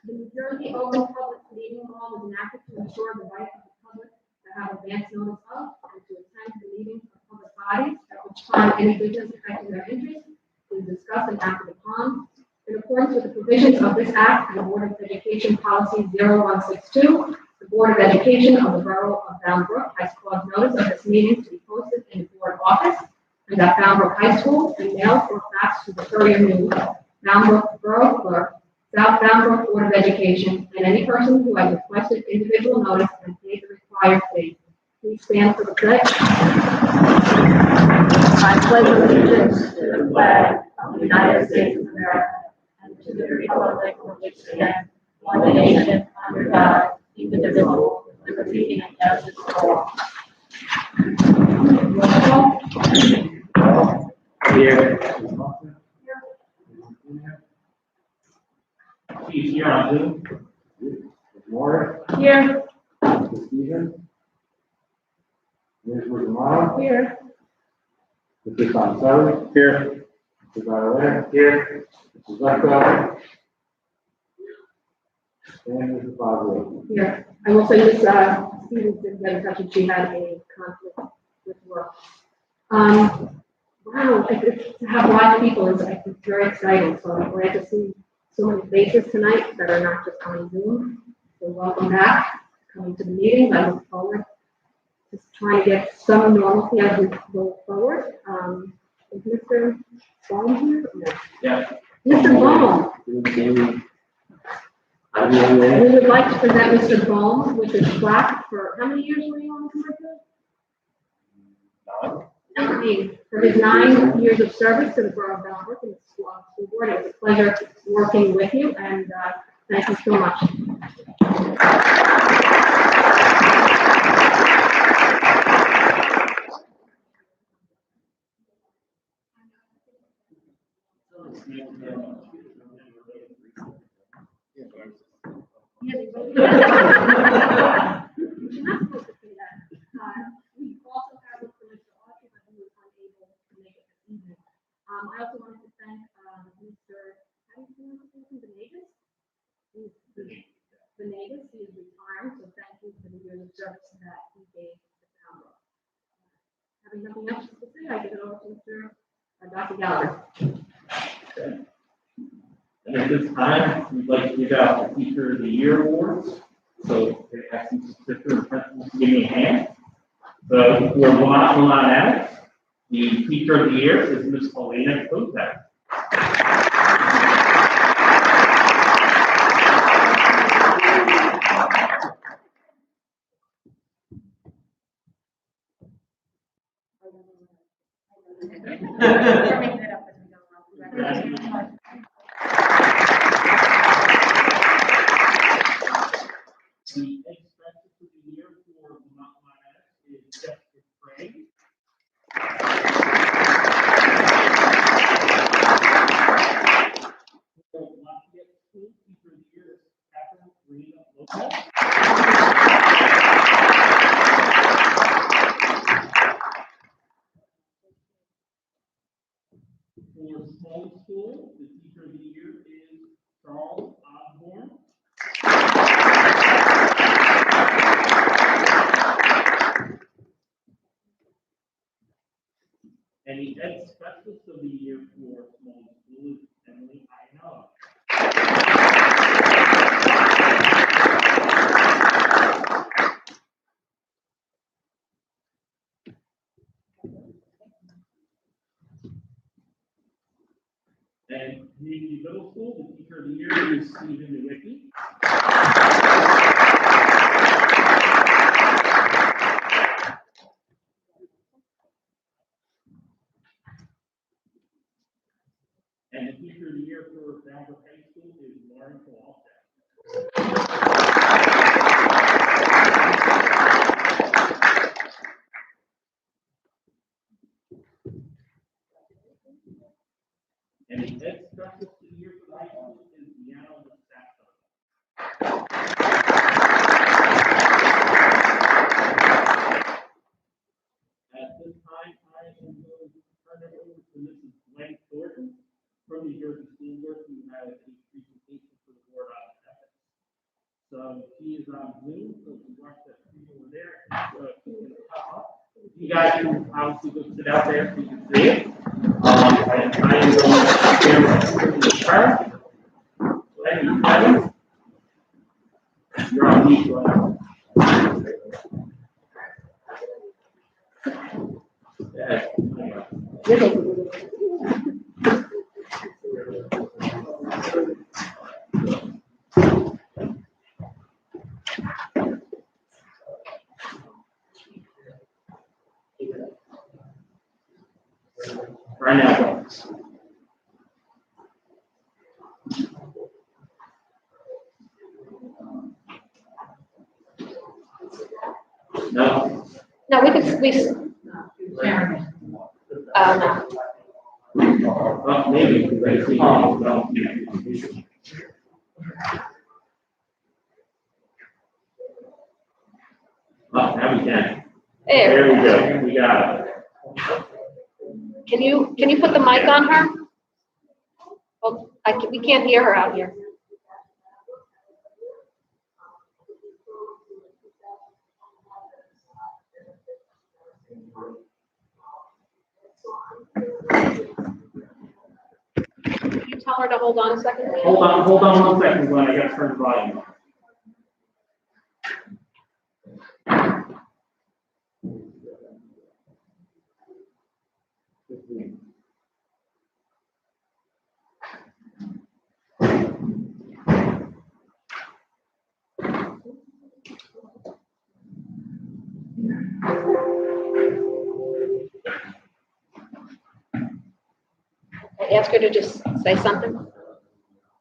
The New Jersey Open Public Meeting Law was enacted to ensure the right of the public to have advance notice of and to attend the meetings of public bodies at which time any business affecting their interests is discussed and acted upon. In accordance with the provisions of this act and the Board of Education Policy 0162, the Board of Education of the Borough of Brook has caused notice of this meeting to be posted in the board office and at Brook High School and mailed or faxed to the Courier News, Brook Borough Clerk, South Brook Board of Education, and any person who has requested individual notice and paid the required fee. Please stand for the pledge. I pledge allegiance to the flag of the United States of America and to the republic for which it stands, one nation, under God, indivisible, with liberty and justice for all. Here. He's here on Zoom. Moore. Here. Mr. Stevens. Ms. Rizzo. Here. Mr. Pansari. Here. Mr. Barrett. Here. Mr. Zucco. And Mr. Fazio. Here. I will say this, Stevens didn't get in touch and she had a conflict with work. Wow, to have live people is, I think, very exciting. So I'm glad to see so many faces tonight that are not just on Zoom. So welcome back, coming to the meeting. I look forward to trying to get some normalcy as we go forward. Is Mr. Baum here? No. Yeah. Mr. Baum. We would like to present Mr. Baum with his plaque for, how many years were you on the committee? 19. For his 9 years of service to the Borough of Brook and the school board. It was a pleasure working with you, and thank you so much. I also wanted to thank Mr. How do you pronounce his name? Venegas. He is retired, so thank you for the years of service that he gave to town. Having nothing else to say, I give it over to Mr. Dr. Gallagher. Okay. And at this time, we'd like to give out the Teacher of the Year awards. So they have some specific principals to give me a hand. So for Milan Adams, the Teacher of the Year is Ms. Paulina Kotek. The expenses for the year for Milan Adams is Jessica Craig. Lafayette School Teacher of the Year is Catherine Rita Lopez. For Sloan School, the Teacher of And community middle school, the teacher of the year is Stephen Nowicki. And the teacher of the year for Brook High School is Lauren Kowalczyk. And the head specialist of the year for the high school is Deanna Sasso. At this time, I am going to turn it over to Mrs. Gwen Thornton from the Jersey School Board, who has a presentation for the board on ethics. So she is on Zoom, so if you watch that screen over there, she's going to pop up. You guys can obviously go sit out there so you can see it. I am going to share my screen with her. You're on mute, Glenn. Yeah. Right now. No. No, no. Well, maybe. Now we can. There we go. We got it. Can you put the mic on her? Well, we can't hear her out here. Can you tell her to hold on a second, please? Hold on 1 second, Glenn. I got to turn the volume on. I ask her to just say something. All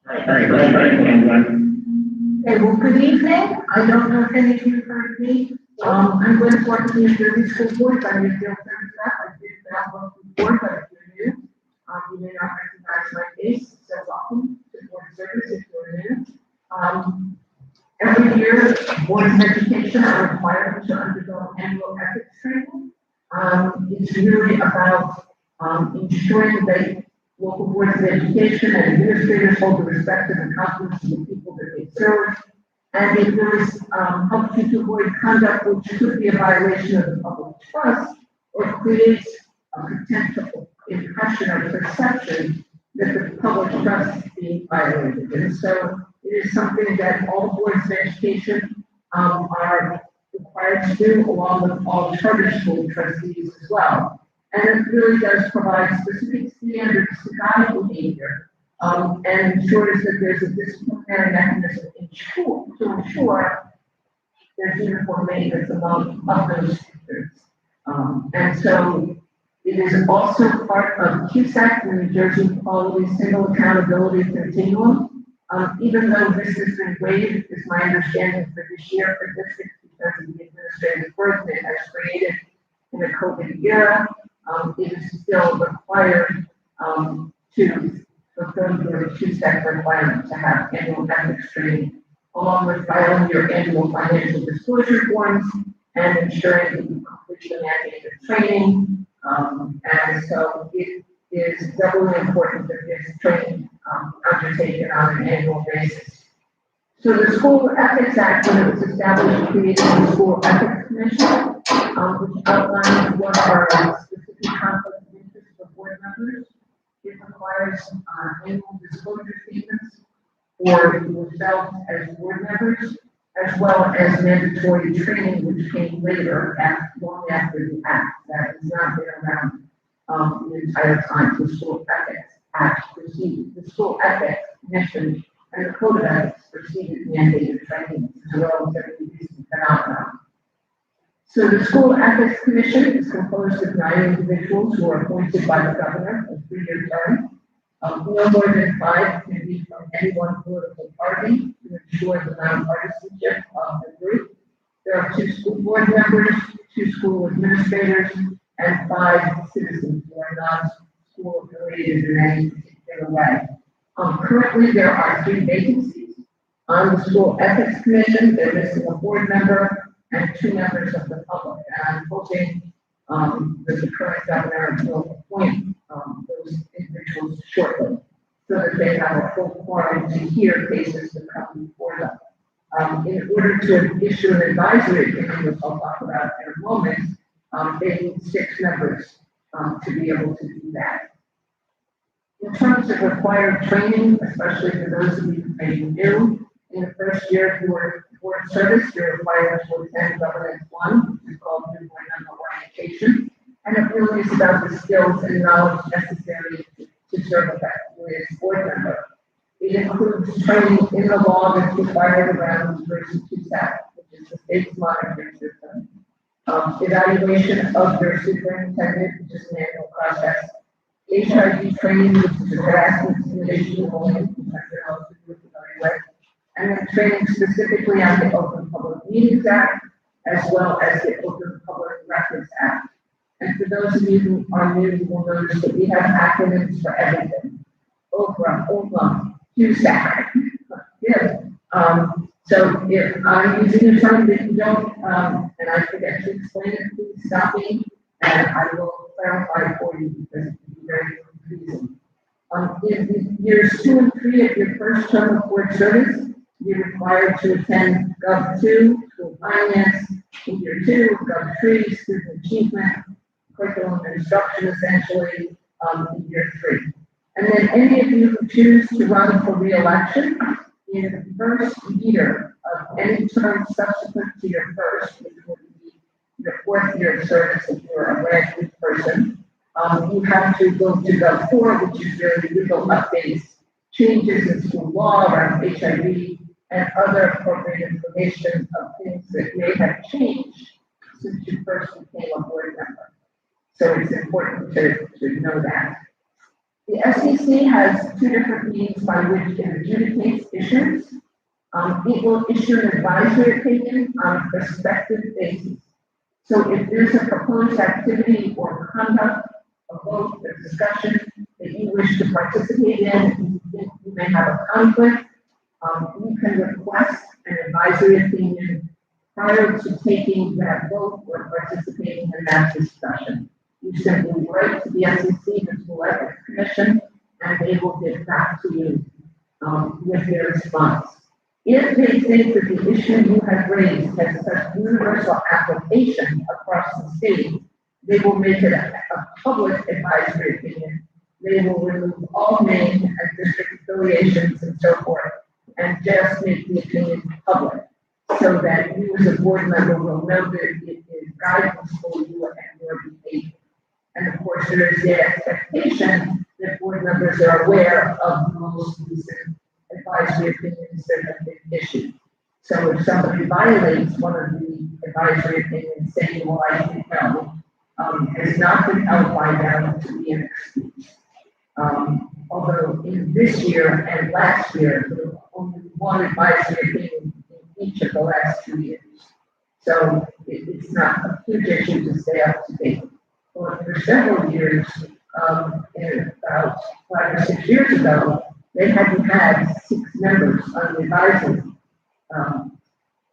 right. Glenn. Okay, well, good evening. I don't know if any of you heard me. I'm going to work in the Jersey School Board. I'm your field service staff. I did that one before, but if you're new, you may not recognize my face. So welcome to board service if you're new. Every year, boards of education are required to undergo annual ethics training. It's really about ensuring that local boards of education and administrators hold the respect and the confidence of the people that they serve. And it really helps you to avoid conduct which could be a violation of the public trust or creates a potential impression or perception that the public trust is being violated. And so it is something that all boards of education are required to do, along with all charter school trustees as well. And it really does provide specific standards to guide behavior and ensures that there's a disciplinary mechanism to ensure there's uniform maintenance among of those standards. And so it is also part of QSAC, the New Jersey Quality Single Accountability Continuum. Even though this has been waived, is my understanding for this year for districts because of the administrative burden it has created in the COVID era. It is still required to fulfill your QSAC requirement to have annual ethics training, along with filing your annual financial disclosure forms and ensuring that you complete the mandated training. And so it is doubly important that this training undertaken on an annual basis. So the School Ethics Act, when it was established, created the School Ethics Commission, which outlines what are specific conflicts of interest for board members. It requires annual disclosure statements for yourselves as board members, as well as mandatory training, which came later, long after the act. That has not been around the entire time for school ethics. Act procedures, the school ethics commission, and the code of ethics procedures mandated training is a relatively recent phenomenon. So the school ethics commission is composed of 9 individuals who are appointed by the governor for 3-year term. No more than 5 can be from any one political party to ensure the nonpartisanship of the group. There are 2 school board members, 2 school administrators, and 5 citizens who are non-school affiliated in any particular way. Currently, there are 3 vacancies on the school ethics commission. They're missing a board member and 2 members of the public. And I'm hoping that the current governor will appoint those individuals shortly so that they have a full quorum to hear cases that come before them. In order to issue an advisory opinion, which I'll talk about in a moment, they need 6 members to be able to do that. In terms of required training, especially for those of you who may be new, in the first year of your board service, you're required to attend Governance 1, which is called New Board Member Orientation, and it really is about the skills and knowledge necessary to serve effectively as board member. It includes training in the law that's required around version 2SAC, which is the state's monitoring system. Evaluation of their superintendent, which is an annual process. HIV training, which is a harassment intimidation bullying, which I'm sure most of you are familiar with. And then training specifically on the Open Public Meetings Act, as well as the Open Public Records Act. And for those of you who are new, you will notice that we have acronyms for everything. OPRA, QSAC. Yeah. So if I'm using a term that you don't, and I forget to explain it, please stop me, and I will clarify for you because it can be very confusing. In years 2 and 3 of your first term of board service, you're required to attend Gov 2, School Finance, in year 2, Gov 3, Student Achievement, Curriculum and Instruction, essentially, in year 3. And then any of you who choose to run for re-election in the first year of any term subsequent to your first, which would be your 4th year of service if you're a brand new person, you have to go to Gov 4, which is your legal updates, changes in school law around HIV, and other appropriate information of things that may have changed since you first became a board member. So it's important to know that. The SEC has 2 different means by which it adjudicates issues. It will issue an advisory opinion on a prospective basis. So if there's a proposed activity or conduct, a vote, a discussion that you wish to participate in, and you think you may have a conflict, you can request an advisory opinion prior to taking that vote or participating in that discussion. You simply write to the SEC, the School Ethics Commission, and they will get back to you with their response. If they think that the issue you have raised has such universal application across the state, they will make it a public advisory opinion. They will remove all name and district affiliations and so forth, and just make the opinion public, so that you as a board member will know that it is guidance for you and your behavior. And of course, there is the expectation that board members are aware of the most recent advisory opinions that have been issued. So if somebody violates one of the advisory opinions, saying, well, I think no, has not been held by them to be an excuse. Although in this year and last year, there was only 1 advisory opinion in each of the last 2 years. So it's not a huge issue to stay up to date. Well, for several years, in about 5 or 6 years ago, they hadn't had 6 members on the advisory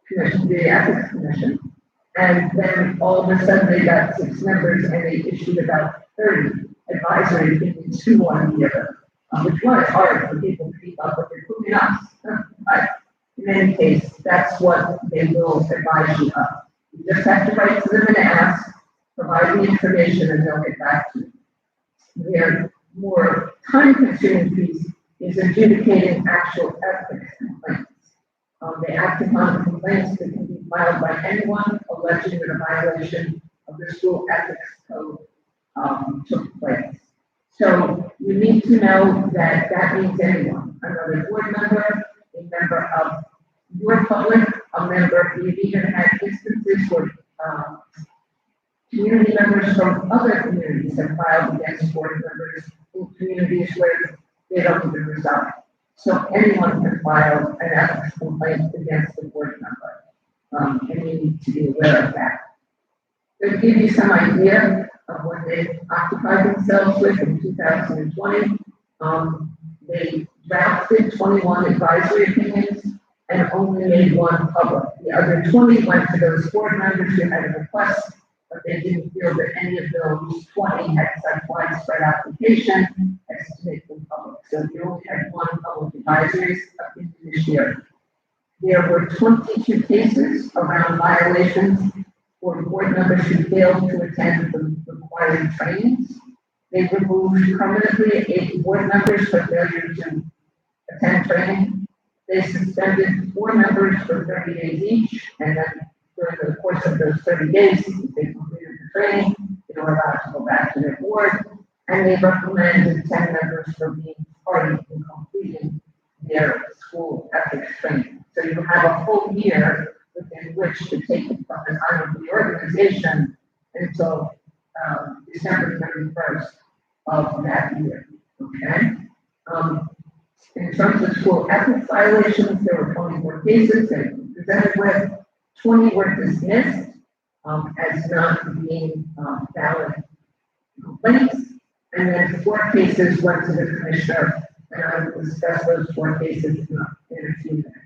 commission, the ethics commission. And then all of a sudden they got 6 members and they issued about 30 advisory opinions to one another, which was hard for people to keep up with, including us. But in any case, that's what they will advise you of. You just have to write to them and ask, provide the information, and they'll get back to you. Their more time-consuming piece is adjudicating actual ethics complaints. They act upon complaints that can be filed by anyone alleging that a violation of the school ethics code took place. So you need to know that that means anyone, another board member, a member of your public, a member, we've even had instances where, community members from other communities have filed against board members in communities where they don't even reside. So anyone can file an ethics complaint against the board member. And you need to be aware of that. To give you some idea of what they occupied themselves with in 2020, they drafted 21 advisory opinions and only made one public. The other 20 went to those board members who had a request, but they didn't feel that any of those 20 had such widespread application as to make them public. So we only had one public advisory opinion this year. There were 22 cases around violations for board members who failed to attend the required trainings. They removed permanently 8 board members for failure to attend training. They suspended 4 members for 30 days each, and then during the course of those 30 days, if they completed the training, they were allowed to go back to their board, and they reprimanded 10 members for being tardy in completing their school ethics training. So you have a full year within which to take it from the time of the organization until December 31st of that year, okay? In terms of school ethics violations, there were 24 cases that were presented with, 20 were dismissed as not being valid complaints, and then 4 cases went to the commissioner, and I will discuss those 4 cases in a few minutes.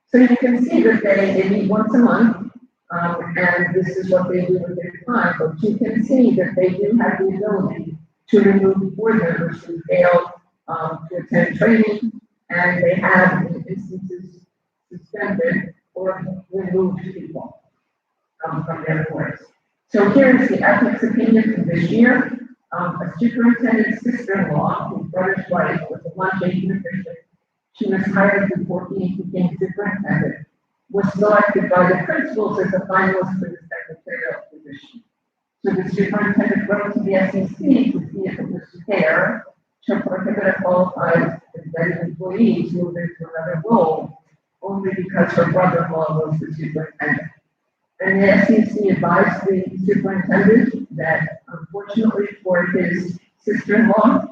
So you can see that they meet once a month, and this is what they do with their time, but you can see that they do have the ability to remove board members who fail to attend training, and they have, in instances, suspended or removed people from their boards. So here's the ethics opinion for this year. A superintendent's sister-in-law, whose brother's wife was a lunch-agent official, she was hired before he became superintendent, was selected by the principals as a finalist for the secretarial position. So the superintendent wrote to the SEC to see if it was fair to prohibit a qualified embedded employee to move into another role only because her brother-in-law was the superintendent. And the SEC advised the superintendent that unfortunately for his sister-in-law,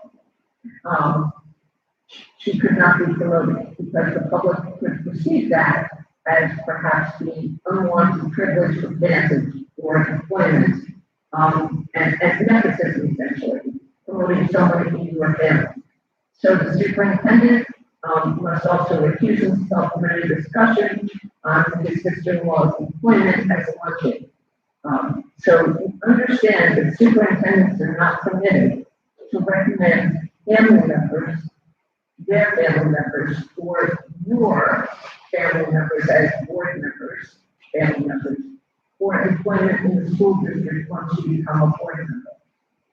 she could not be promoted because the public could perceive that as perhaps the unwanted privilege advantage or employment, and as nepotism essentially, promoting someone into your family. So the superintendent must also recuse himself from any discussion on his sister-in-law's employment as a lunch. So understand that superintendents are not permitted to recommend family members, their family members, or your family members as board members, family members, for employment in the school district once you become a board member.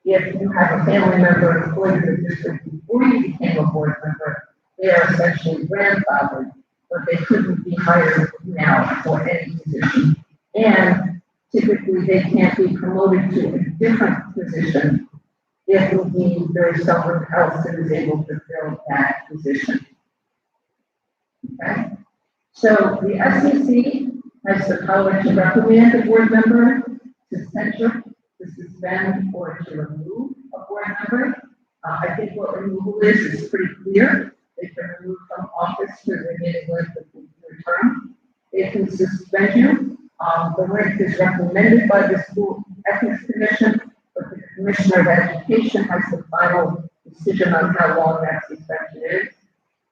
If you have a family member employed in the district before you became a board member, they are essentially grandfathered, but they couldn't be hired now for any position. And typically, they can't be promoted to a different position if indeed there is someone else that is able to fill that position. Okay? So the SEC has the power to reprimand a board member, to censure, to suspend, or to remove a board member. I think what removal is pretty clear. They can remove from office for the remaining length of their term. They can suspend you. The length is recommended by the School Ethics Commission, but the Commissioner of Education has the final decision on how long that suspension is.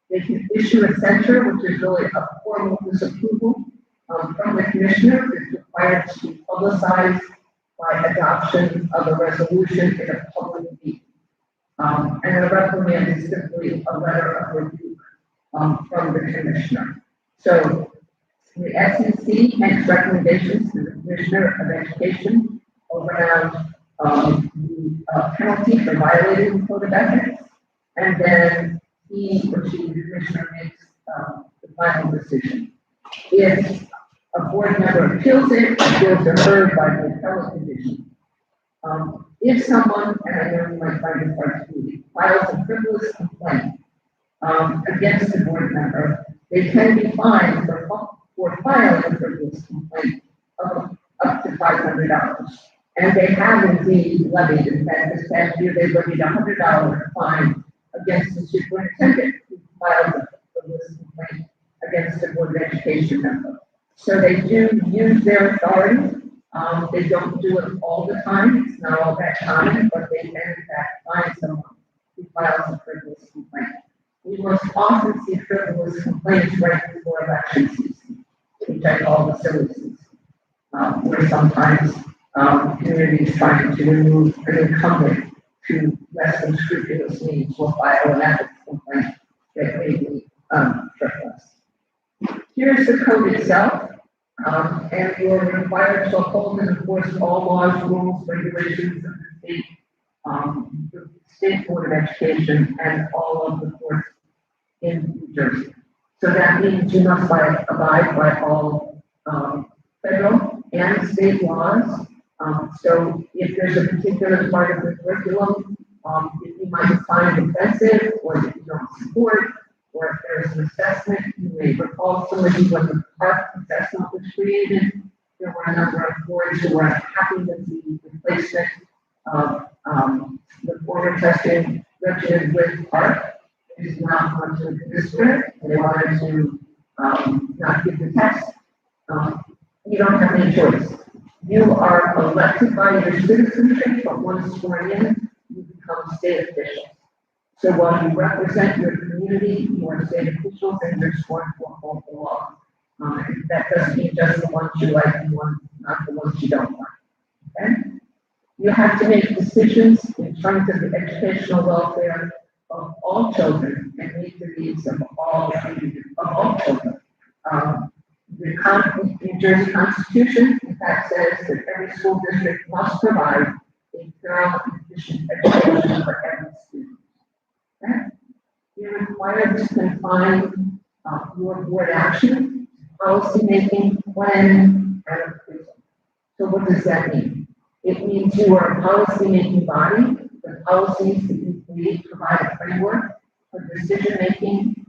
They can issue a censure, which is really a formal disapproval from the Commissioner. It's required to be publicized by adoption of a resolution in a public meeting. And a reprimand is simply a letter of rebuke from the Commissioner. So the SEC makes recommendations to the Commissioner of Education around the penalty for violating the code of ethics, and then he or she, the Commissioner, makes the final decision. If a board member appeals it, appeals are heard by the appellate division. If someone, and I know you might find this hard to believe, files a frivolous complaint against a board member, they can be fined for filing a frivolous complaint of up to $500. And they have indeed levied, in fact, this past year, they levied a $100 fine against the superintendent who filed a frivolous complaint against the Board of Education member. So they do use their authority. They don't do it all the time. It's not all that common, but they can in fact find someone who files a frivolous complaint. We most often see frivolous complaints right before election season, which I call the silly season, where sometimes communities trying to remove an incumbent to less than scrupulous means will file an ethics complaint that may be frivolous. Here's the code itself, and you're required to uphold and enforce all laws, rules, regulations of the state Board of Education and all of the courts in New Jersey. So that means you must abide by all federal and state laws. So if there's a particular part of the curriculum that you might find offensive or that you don't support, or if there's an assessment, you may recall some of you when the park assessment was created, there were a number of boards who were unhappy with the replacement of the former testing regimen with park. It is not going to the district, and they wanted to not give the test. You don't have any choice. You are elected by your citizenship, but once sworn in, you become state officials. So while you represent your community, you are state officials and you're sworn to uphold the law. That doesn't mean just the ones you like and not the ones you don't like. Okay? You have to make decisions in terms of the educational welfare of all children and meet the needs of all children. The New Jersey Constitution, in fact, says that every school district must provide a thorough and efficient education for every student. Okay? You're required to confine your board action, policy making, planning, and approval. So what does that mean? It means you are a policy making body. The policies that you create provide a framework for decision making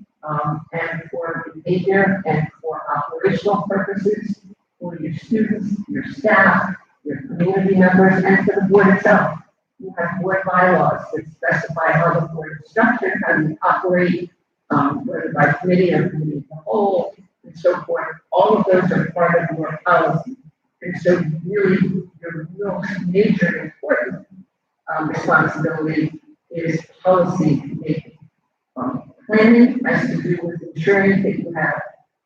and for behavior and for operational purposes for your students, your staff, your community members, and for the board itself. You have board bylaws that specify how the board is structured, how you operate, whether by committee or committee as a whole, and so forth. All of those are part of your policy. And so really, your real major and important responsibility is policy making. Planning has to do with ensuring that you have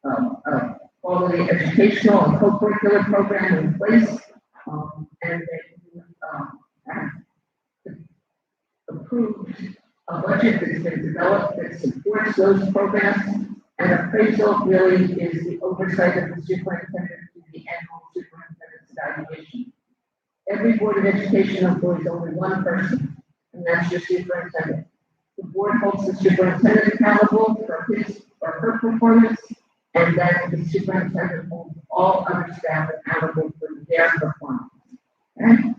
a quality educational and co-curricular program in place, and that you have approved a budget that's been developed that supports those programs. And appraisal really is the oversight of the superintendent through the annual superintendent's evaluation. Every Board of Education employs only one person, and that's your superintendent. The board holds the superintendent accountable for his or her performance, and then the superintendent holds all other staff accountable for their performance. Okay?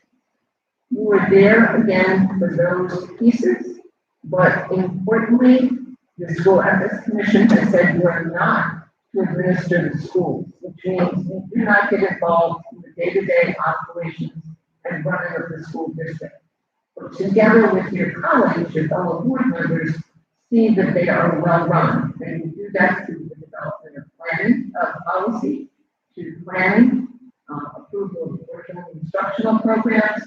You were there again for those pieces, but importantly, the School Ethics Commission has said you are not to administer the schools, which means you do not get involved in the day-to-day operations and running of the school district. But together with your colleagues, your fellow board members, see that they are well run. And you do that through the development of planning, policy, to planning, approval of curriculum instructional programs,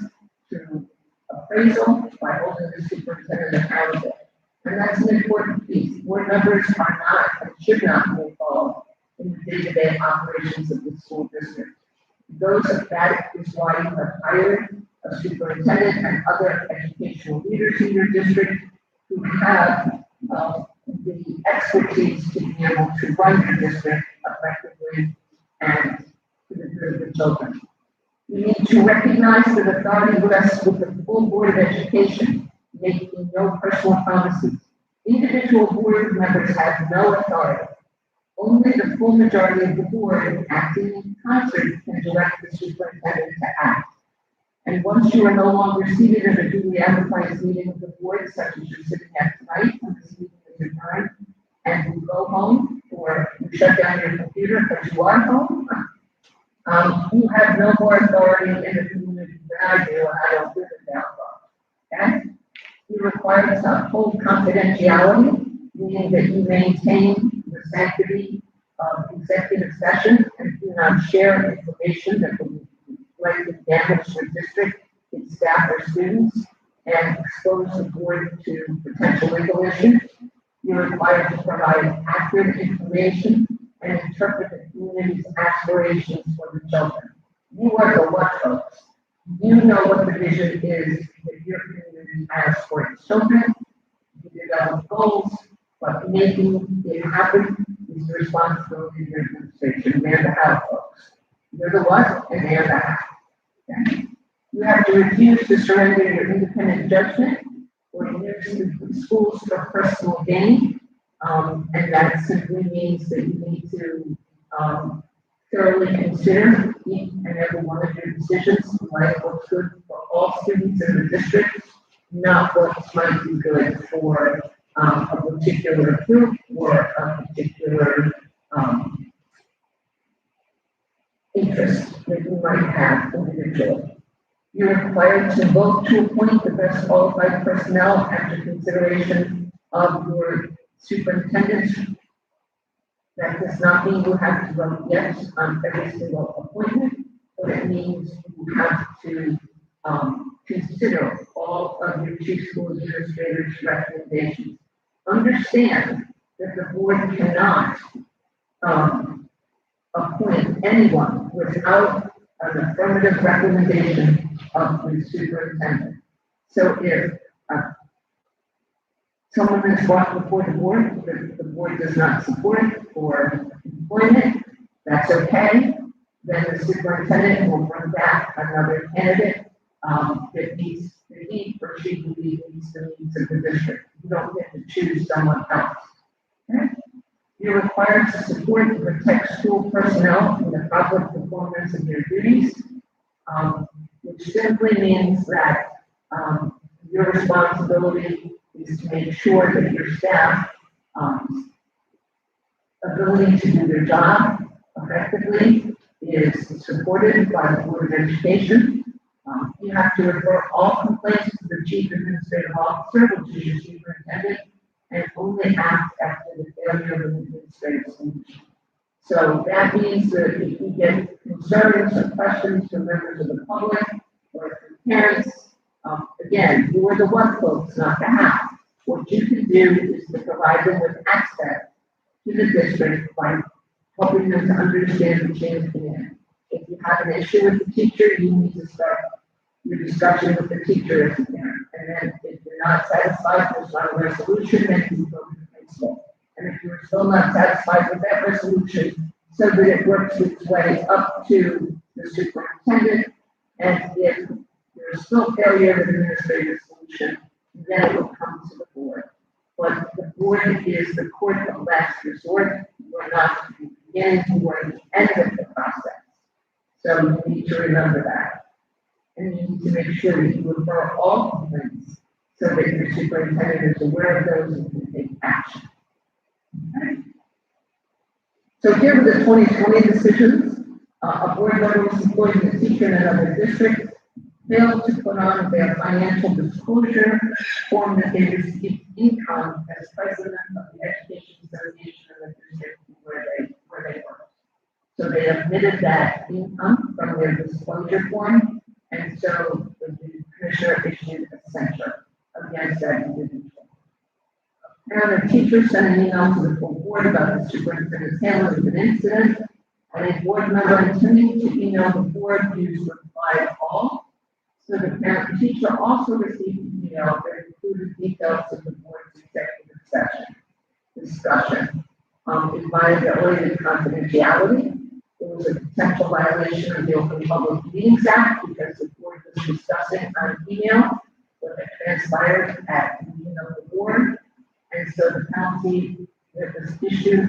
to appraisal by holding the superintendent accountable. And that's an important piece. Board members are not and should not be involved in the day-to-day operations of the school district. That is why you have hired a superintendent and other educational leaders in your district who have the expertise to be able to run your district effectively and to the good of the children. You need to recognize that authority rests with the full Board of Education, making no personal promises. Individual board members have no authority. Only the full majority of the board, acting in concert, can direct the superintendent to act. And once you are no longer seated at a duly advertised meeting of the board, such as you're sitting at tonight, when this meeting is adjourned, and you go home, or you shut down your computer because you are home, you have no more authority in the community than I do, and I don't live in Download. Okay? You're required to uphold confidentiality, meaning that you maintain the sanctity of executive session and do not share information that will likely damage your district, its staff or students, and expose the board to potential legal issues. You're required to provide accurate information and interpret the community's aspirations for the children. You are the what folks. You know what the vision is that your community has for its children. You develop goals, but making it happen is the responsibility of your administration. They're the how folks. You're the what and they're the how. Okay? You have to refuse to surrender your independent judgment or use the schools for personal gain. And that simply means that you need to thoroughly consider each and every one of your decisions, like what's good for all students in the district, not what might be good for a particular group or a particular interest that you might have individually. You're required to vote to appoint the best qualified personnel after consideration of your superintendent. That does not mean you have to vote yes on every single appointment, but it means you have to consider all of your chief school administrators' recommendations. Understand that the board cannot appoint anyone without an affirmative recommendation of the superintendent. So if someone is brought before the board, the board does not support or employment, that's okay. Then the superintendent will bring back another candidate that meets the need or she believes meets the needs of the district. You don't get to choose someone else. Okay? You're required to support and protect school personnel in the proper performance of their duties, which simply means that your responsibility is to make sure that your staff ability to do their job effectively is supported by the Board of Education. You have to refer all complaints to the Chief Administrative Officer, which is your superintendent, and only act after the failure of an administrative solution. So that means that if you get concerns or questions from members of the public or from parents, again, you are the what folks, not the how. What you can do is to provide them with access to the district by helping them to understand the chain of command. If you have an issue with the teacher, you need to start your discussion with the teacher as a parent. And then if you're not satisfied, there's not a resolution, then you go to the principal. And if you're still not satisfied with that resolution, so that it works its way up to the superintendent, and if there's still failure of administrative solution, then it will come to the board. But the board is the court of last resort. You are not the beginning, you are the end of the process. So you need to remember that. And you need to make sure that you refer all complaints so that your superintendent is aware of those and can take action. Okay. So here are the 2020 decisions. A board member was employed in a teacher in another district, failed to put on their financial disclosure form that they received income as president of the Education Association of the district where they work. So they omitted that income from their disclosure form, and so the commissioner issued a censure against that individual. And the teacher sent an email to the full board about the superintendent's handling of an incident, and a board member intending to email the board used reply all. So the parent teacher also received an email that included details of the board's executive session discussion. It violated confidentiality. It was a potential violation of the Open Public Meetings Act because the board was discussing on email what had transpired at the meeting of the board. And so the penalty that was issued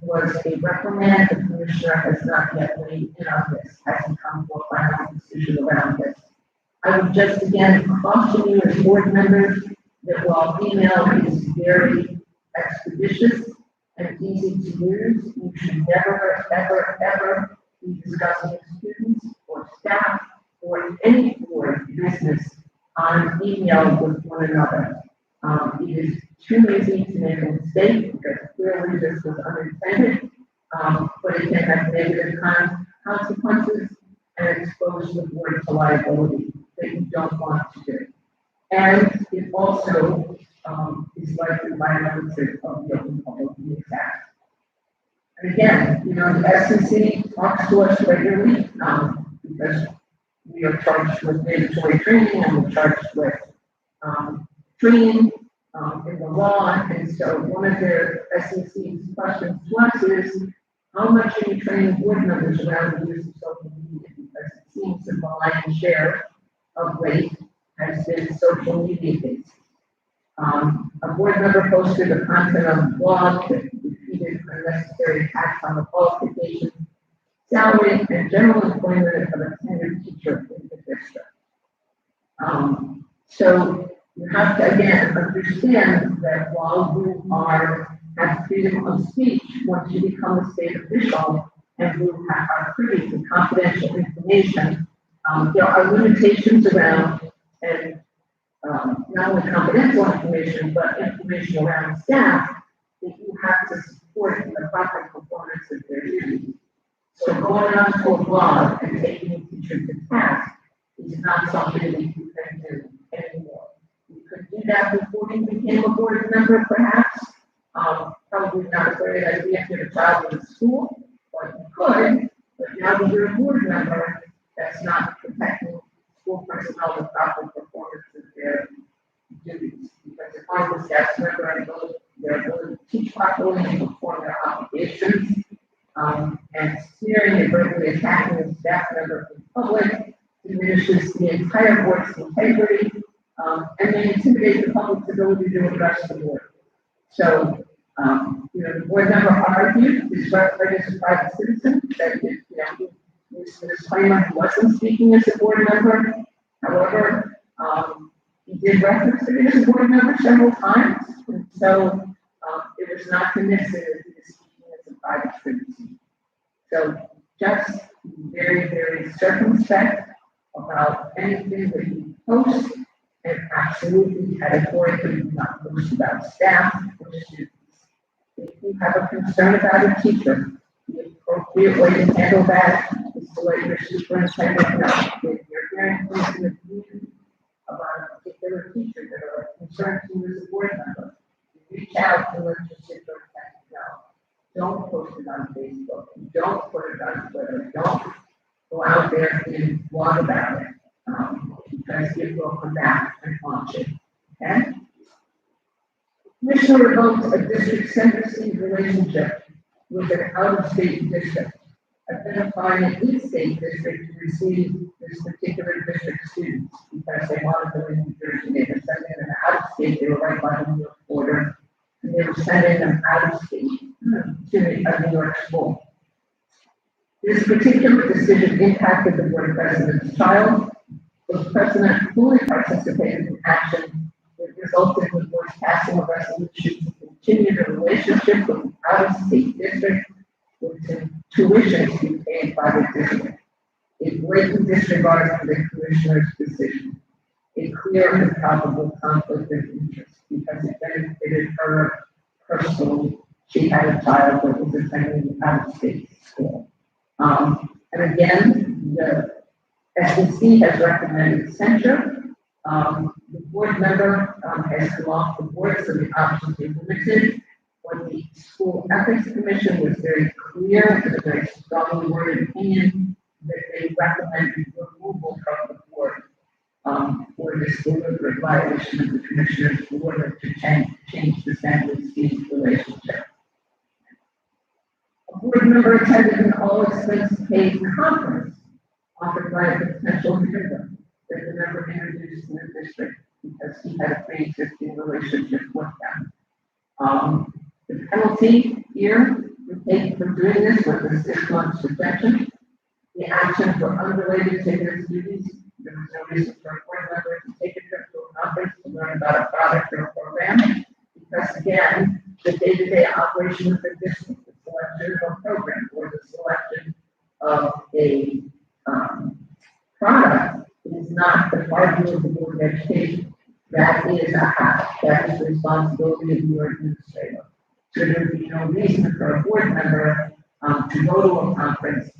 was a reprimand. The commissioner has not yet weighed in on this, hasn't come to a final decision around this. I would just again caution you as board members that while email is very expeditious and easy to use, you should never, ever, ever be discussing with students or staff or any board business on email with one another. It is too easy to make a mistake because clearly this was unintended, but it can have negative consequences and expose the board to liability that you don't want to do. And it also is likely violative of the Open Public Meetings Act. And again, you know, the SEC talks to us regularly because we are charged with mandatory training and we're charged with training in the law. And so one of their SEC's questions to us is, how much are you training board members around the use of social media? Because it seems that the lion's share of late has been social media based. A board member posted the content on the blog that repeated unnecessary attacks on the qualifications, salary, and general employment of a tenured teacher in the district. So you have to again understand that while you have freedom of speech, once you become a state official and you are privy to confidential information, there are limitations around and not only confidential information, but information around staff that you have to support the proper performance of their duties. So going onto a blog and taking a teacher to task is not something that you can do anymore. You could do that before you became a board member, perhaps. Probably not a great idea for a child in school, but you could. But now that you're a board member, that's not protecting school personnel the proper performance of their duties. Because if I'm a staff member, I know their ability to teach properly and perform their obligations. And smearing and verbally attacking a staff member in public diminishes the entire board's integrity, and they intimidate the public's ability to address the board. So, you know, the board member argued, is represented as a private citizen, that this disclaimer, he wasn't speaking as a board member. However, he did reference it as a board member several times, and so it was not convincing that he was speaking as a private citizen. So just be very, very circumspect about anything that you post, and absolutely categorically do not post about staff or students. If you have a concern about a teacher, the appropriate way to handle that is to let your superintendent know if you're hearing things in the community about a particular teacher that are concerned to you as a board member. You reach out and let your superintendent know. Don't post it on Facebook. Don't put it on Twitter. Don't go out there and blog about it. Because it will come back and haunt you. Okay? Commissioner revoked a district centricity relationship with an out-of-state district, identifying an in-state district to receive this particular district students because they wanted them in New Jersey. They were sending them out-of-state. They were right by the New York border, and they were sending them out-of-state to a New York school. This particular decision impacted the board president's child. The president fully participated in action that resulted in the board's passing a resolution to continue the relationship with the out-of-state district with tuition to be paid by the district. A blatant disregard for the commissioner's decision. A clear and probable conflict of interest because it benefited her personally. She had a child that was attending an out-of-state school. And again, the SEC has recommended censure. The board member has come off the board, so the options are limited. When the School Ethics Commission was very clear in a very strongly worded opinion that they recommended removal from the board for this deliberate violation of the commissioner's order to change the San-Luis relationship. A board member attended an all-expense-paid conference offered by a potential member that the member introduced in the district because he had a pre-existing relationship with them. The penalty here take for doing this was a 6-month suspension. The actions were unrelated to his duties. There was no reason for a board member to take a trip to a conference to learn about a product or a program. Because again, the day-to-day operation of the district, the selection of a program or the selection of a product is not the purview of the Board of Education. That is a habit. That is the responsibility of your administrator. So there would be no reason for a board member to go to a conference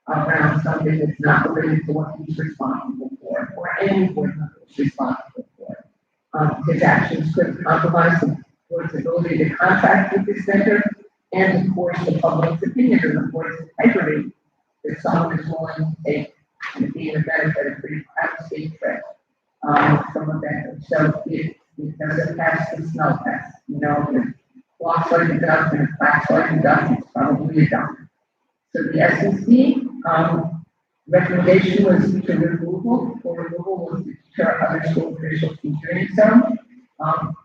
around something that's not related to what he's responsible for, or any board member is responsible for. His actions could compromise the board's ability to contract with this vendor, and of course, the public's opinion and the board's integrity if someone is willing to take and be in a benefit of free out-of-state trip from a vendor. So it doesn't pass the smell test. You know, if it walks like a duck and it quacks like a duck, it's probably a duck. So the SEC recommendation was to removal, or removal was to deter other school officials from doing so.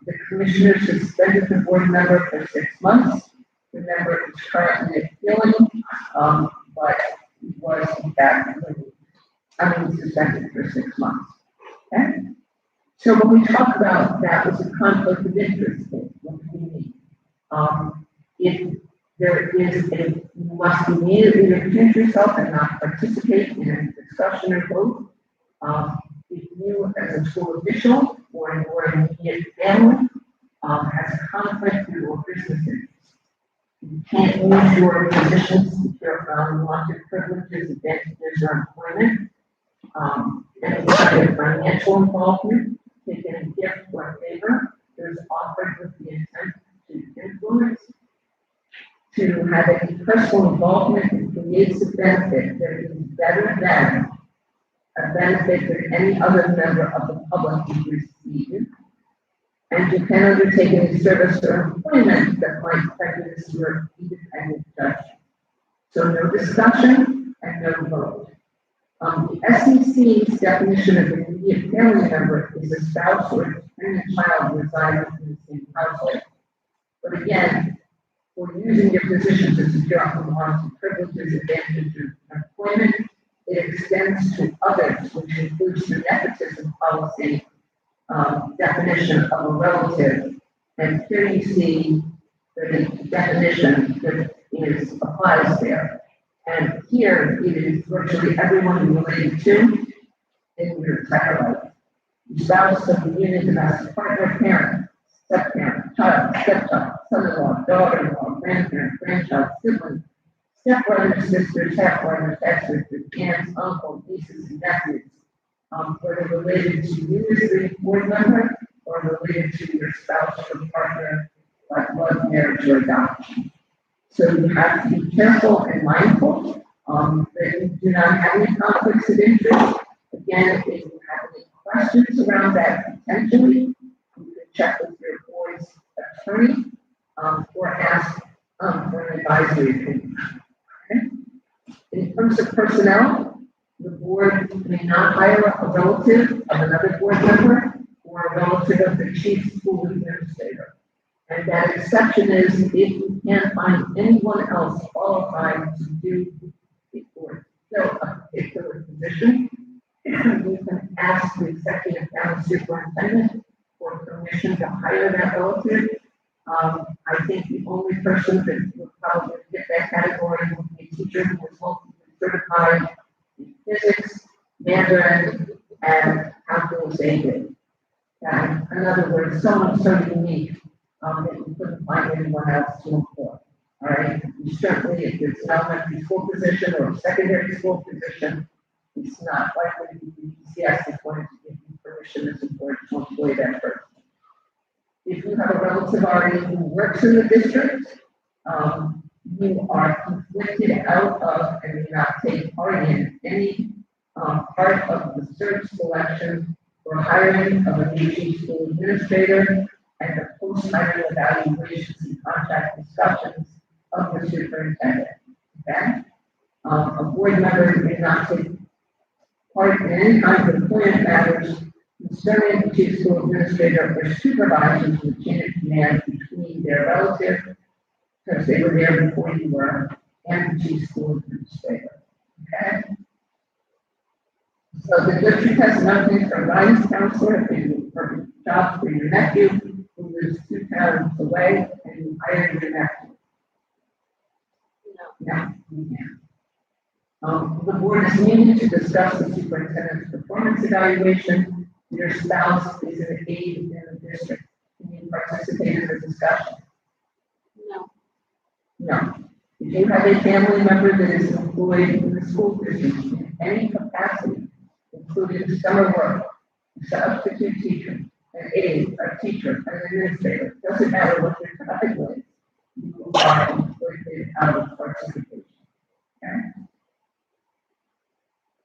The commissioner suspended the board member for 6 months. The member is currently appealing, but was in fact removed. Suspended for 6 months. Okay? So when we talk about that was a conflict of interest, what do we mean? If there is you must immediately recuse yourself and not participate in a discussion or vote. If you, as a school official or in your immediate family, has a conflict with your business interests, you can't use your positions to secure unwanted privileges, advantages, or employment. Any kind of financial involvement, taking a gift or a favor, is offered with the intent to influence. To have any personal involvement that creates a benefit that is better than a benefit that any other member of the public would receive, and you can undertake any service or employment that might prejudice your independent judgment. So no discussion and no vote. The SEC's definition of an immediate family member is a spouse or dependent child residing in the same household. But again, for using your position to secure unwanted privileges, advantages, or employment, it extends to others, which includes the nepotism policy definition of a relative. And here you see the definition that applies there. And here it is virtually everyone you're related to in your entire life. The spouse of the union, domestic partner, parent, step-parent, child, stepchild, son-in-law, daughter-in-law, grandparent, grandchild, sibling, step-brothers, sisters, half-brothers, half-sisters, aunts, uncles, nieces, and nephews, whether related to you as the board member or related to your spouse or partner, like blood, marriage, or adoption. So you have to be careful and mindful that you do not have any conflicts of interest. Again, if you have any questions around that potentially, you can check with your board's attorney or ask for an advisory opinion. Okay? In terms of personnel, the board may not hire a relative of another board member or a relative of the chief school administrator. And that exception is if you can't find anyone else qualified to do or fill a particular position, you can ask the executive county superintendent for permission to hire that relative. I think the only person that would probably fit that category would be a teacher who was multiply certified in physics, Mandarin, and calculus aided. And in other words, someone so unique that you couldn't find anyone else to employ. All right. You certainly, if it's an elementary school position or a secondary school position, it's not likely to be DCS is going to give you permission as a board to employ that person. If you have a relative already who works in the district, you are conflicted out of and do not take part in any part of the search, selection, or hiring of a new chief school administrator and the post-hiring evaluations and contract discussions of the superintendent. Okay? A board member may not take part in any kind of employment matters concerning the chief school administrator or supervisors with chain of command between their relative, because they were there before you were, and the chief school administrator, okay? So the district has an opening for a guidance counselor, for jobs for your nephew, who lives 2 towns away, and you hire your nephew. No, you can't. The board is meeting to discuss the superintendent's performance evaluation. Your spouse is an aide in the district. Can you participate in the discussion? No. No. If you have a family member that is employed in the school district in any capacity, including summer work, a substitute teacher, an aide, a teacher, an administrator, doesn't matter what your title is, you are employed out of participation. Okay?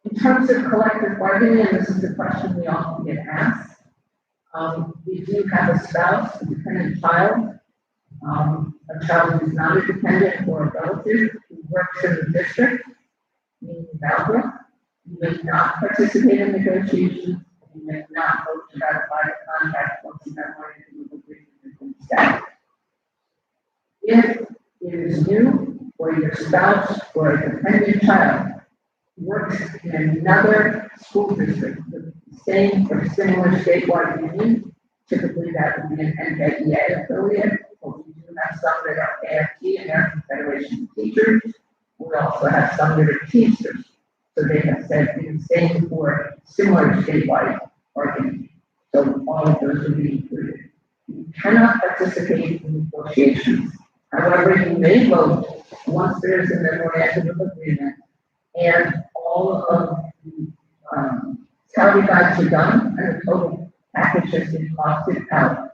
In terms of collective bargaining, and this is a question we often get asked, we do have a spouse, a dependent child, a child who is not a dependent or a relative who works in the district, meaning Valbrook. You may not participate in negotiations, you may not vote to ratify the contract once the memorandum of agreement has been set. If it is you or your spouse or a dependent child works in another school district with the same or similar statewide union, typically that would be an NJEA affiliate, but we do have some that are AFT, American Federation of Teachers. We also have some that are Teamsters. So they have said the same or similar statewide bargaining. So all of those would be included. You cannot participate in negotiations. However, you may vote once there is a memorandum of agreement and all of the salary guides are done and the total package has been costed out,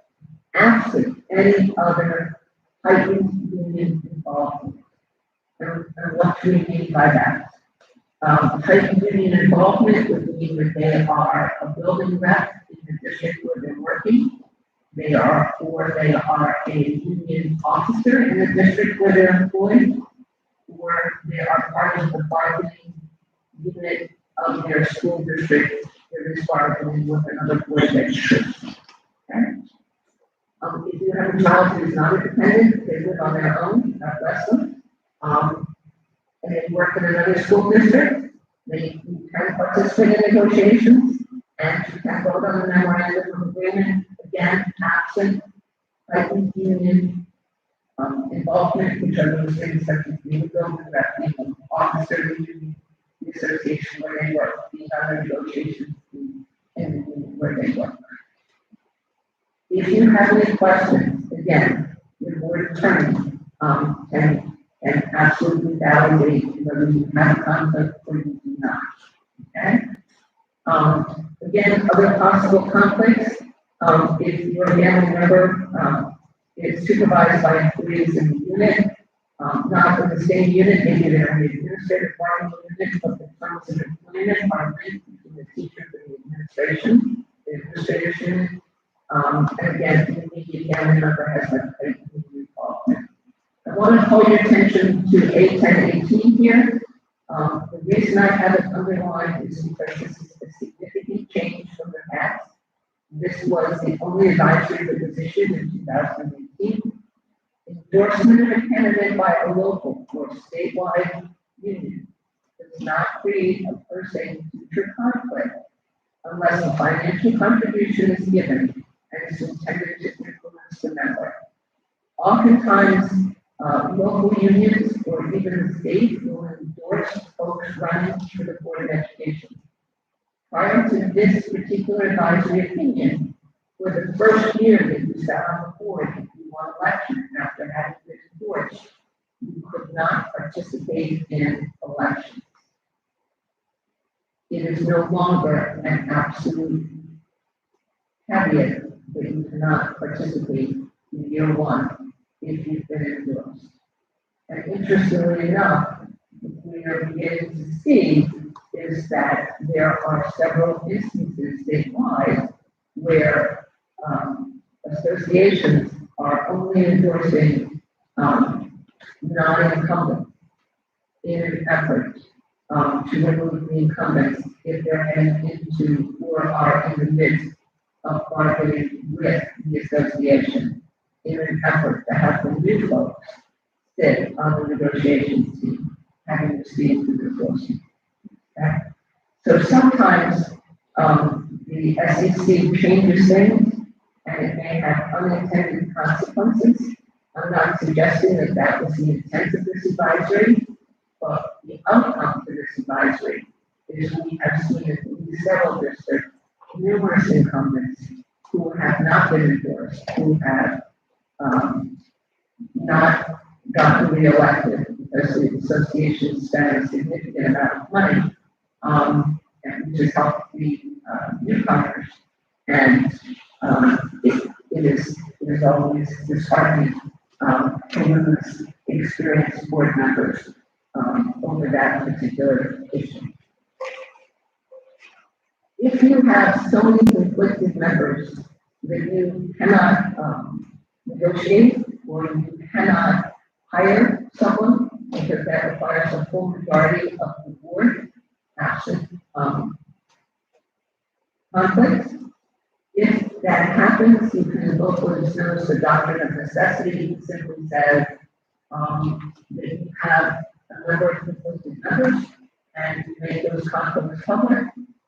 absent any other heightened union involvement. And what do we mean by that? Heightened union involvement would mean that they are a building rep in the district where they're working. They are a union officer in the district where they're employed, or they are part of the bargaining unit of their school district that is bargaining with another board of education. Okay? If you have a child who is not a dependent, they live on their own, God bless them, and they work in another school district, they can participate in negotiations, and you can vote on the memorandum of agreement, again, absent heightened union involvement, which are those things such as being a building rep, being an officer, the association where they work, being on the negotiations, and where they work. If you have any questions, again, your board attorney can absolutely validate whether you have a conflict or you do not. Okay? Again, other possible conflicts, if your family member is supervised by employees in the unit, not in the same unit, maybe they're in the administrative bargaining unit, but the terms of employment are linked between the teachers and the administration, the administrators unit. And again, the immediate family member has a union involvement. I want to call your attention to A1018 here. The reason I have it underlined is because this is a significant change from the past. This was the only advisory that was issued in 2018. Endorsement of a candidate by a local or statewide union does not create a per se future conflict unless a financial contribution is given and is intended to influence the member. Oftentimes, local unions or even the state will endorse folks running for the Board of Education. Prior to this particular advisory opinion, for the first year that you sat on the board, if you won election after having been endorsed, you could not participate in elections. It is no longer an absolute caveat that you cannot participate in year one if you've been endorsed. And interestingly enough, what we are beginning to see is that there are several instances statewide where associations are only endorsing non-incumbents in an effort to remove the incumbents if they're heading into or are in the midst of bargaining with the association in an effort to have the new folks sit on the negotiations team, having received the resources. Okay? So sometimes, the SEC changes things, and it may have unintended consequences. I'm not suggesting that that was the intent of this advisory, but the outcome for this advisory is we have seen it in several districts, numerous incumbents who have not been endorsed, who have, not gotten reelected because the association spent a significant amount of money, and to help the, newcomers. And, it is always disheartening, to lose experienced board members, over that particular issue. If you have so many conflicted members that you cannot, negotiate, or you cannot hire someone, because that requires a full majority of the board, absent, conflicts. If that happens, you can invoke what is known as the doctrine of necessity. It simply says, that you have a number of conflicted members, and you make those conflicts public,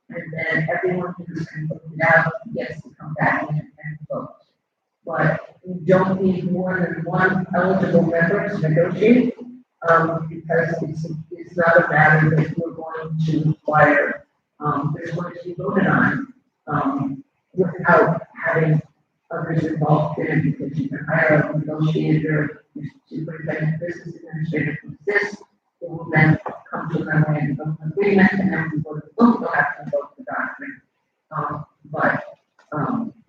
and then everyone who's conflicted out gets to come back in and vote. But you don't need more than one eligible member to negotiate, because it's not a matter that you're going to require, that's going to be voted on, without having others involved in it, because you can hire a negotiator, superintendent, business administrator to assist, who will then come to a memorandum of agreement, and then we go to vote, we'll have to vote the doctrine.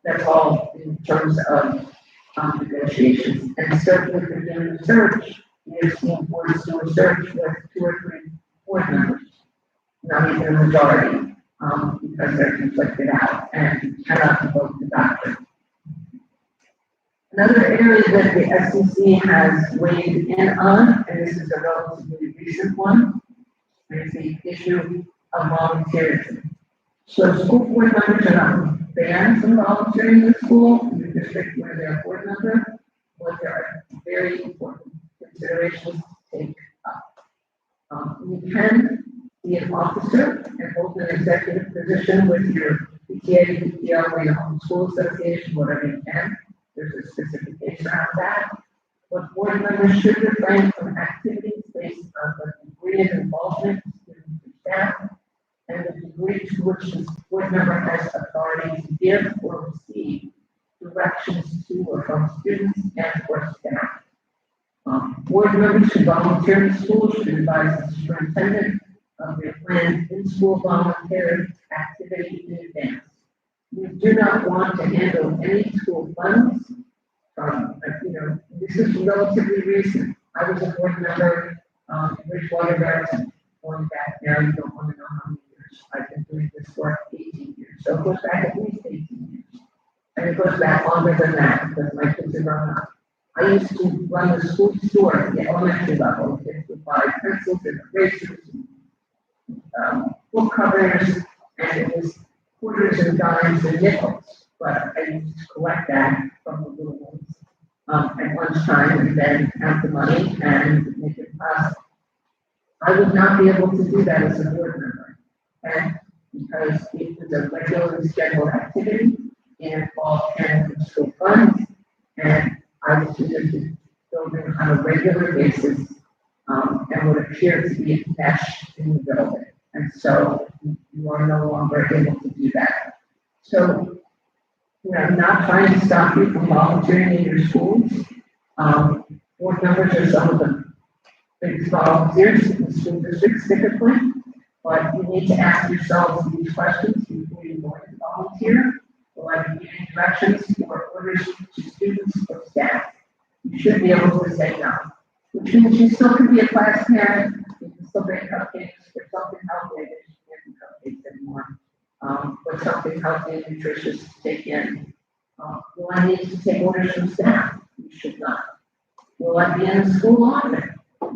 That's all in terms of, negotiations. And certainly for doing research, we have seen boards do a search with 2 or 3 board members, not even a majority, because they're conflicted out and cannot vote the doctrine. Another area that the SEC has weighed in on, and this is a relatively recent one, is the issue of volunteerism. So school board members are not banned from volunteering in the school, in the district where they're a board member, but there are very important considerations to take up. You can be an officer and hold an executive position with your PTA, PTO, or your home school association, whatever you can. There's a specification around that. But board members should refrain from activities based on the degree of involvement students and staff, and the degree to which the board member has authority to give or receive directions to or from students and or staff. Board members who volunteer in school should advise the superintendent of their planned in-school volunteer activity in advance. We do not want to handle any school funds from, this is relatively recent. I was a board member, in Bridgewater Garrison, going back now, you don't want to know how many years. I've been doing this work 18 years, so it goes back at least 18 years. And it goes back longer than that, because my kids are grown up. I used to run the school store at the elementary level, kids would buy pencils and erasers, book covers, and it was quarters and dimes and nickels, but I used to collect that from the little ones at lunchtime and then count the money and make it possible. I would not be able to do that as a board member, and because it was a regularly scheduled activity and all parents of school funds, and I was visited building on a regular basis, and would appear to be enmeshed in the building. And so you are no longer able to do that. So, I'm not trying to stop you from volunteering in your schools. Board members are some of the biggest volunteers in the school districts typically, but you need to ask yourselves these questions before you go to volunteer. Will I be giving directions or orders to students or staff? You should be able to say no, which means you still can be a class parent, you can still bring cupcakes or something healthy. I guess you can't do cupcakes anymore, but something healthy and nutritious to take in. Will I need to take orders from staff? You should not. Will I be in the school audit?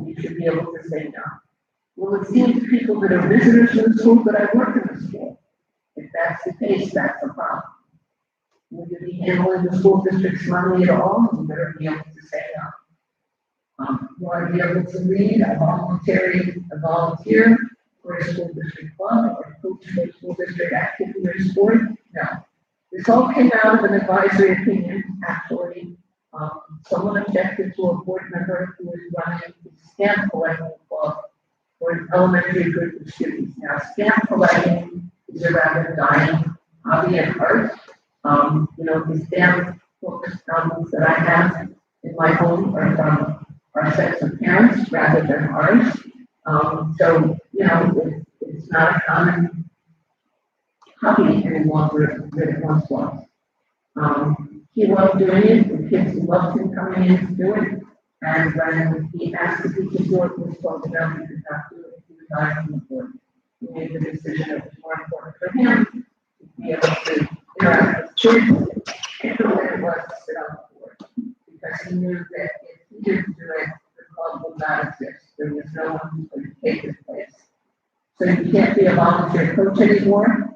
You should be able to say no. Will it seem to people that are visitors in the school that I work in the school? If that's the case, that's a problem. Will you be handling the school district's money at all? You better be able to say no. You want to be able to lead a volunteer for a school district club or coach for a school district activity or sport? No. This all came out of an advisory opinion, actually. Someone objected to a board member who was running a stamp collecting club for an elementary group of students. Now, stamp collecting is a rather dying hobby and art. The stamp focused albums that I have in my home are from our sets of parents rather than ours. It's not a common hobby any longer than it once was. He loved doing it, the kids loved him coming in to do it, and when he asked if he could do it, we spoke about he could not do it, he resigned from the board. He made the decision it was more important for him to be able to interact with kids, particularly it was to sit on the board, because he knew that if he didn't do it, the club would not exist. There was no one who could take his place. So you can't be a volunteer coach anymore.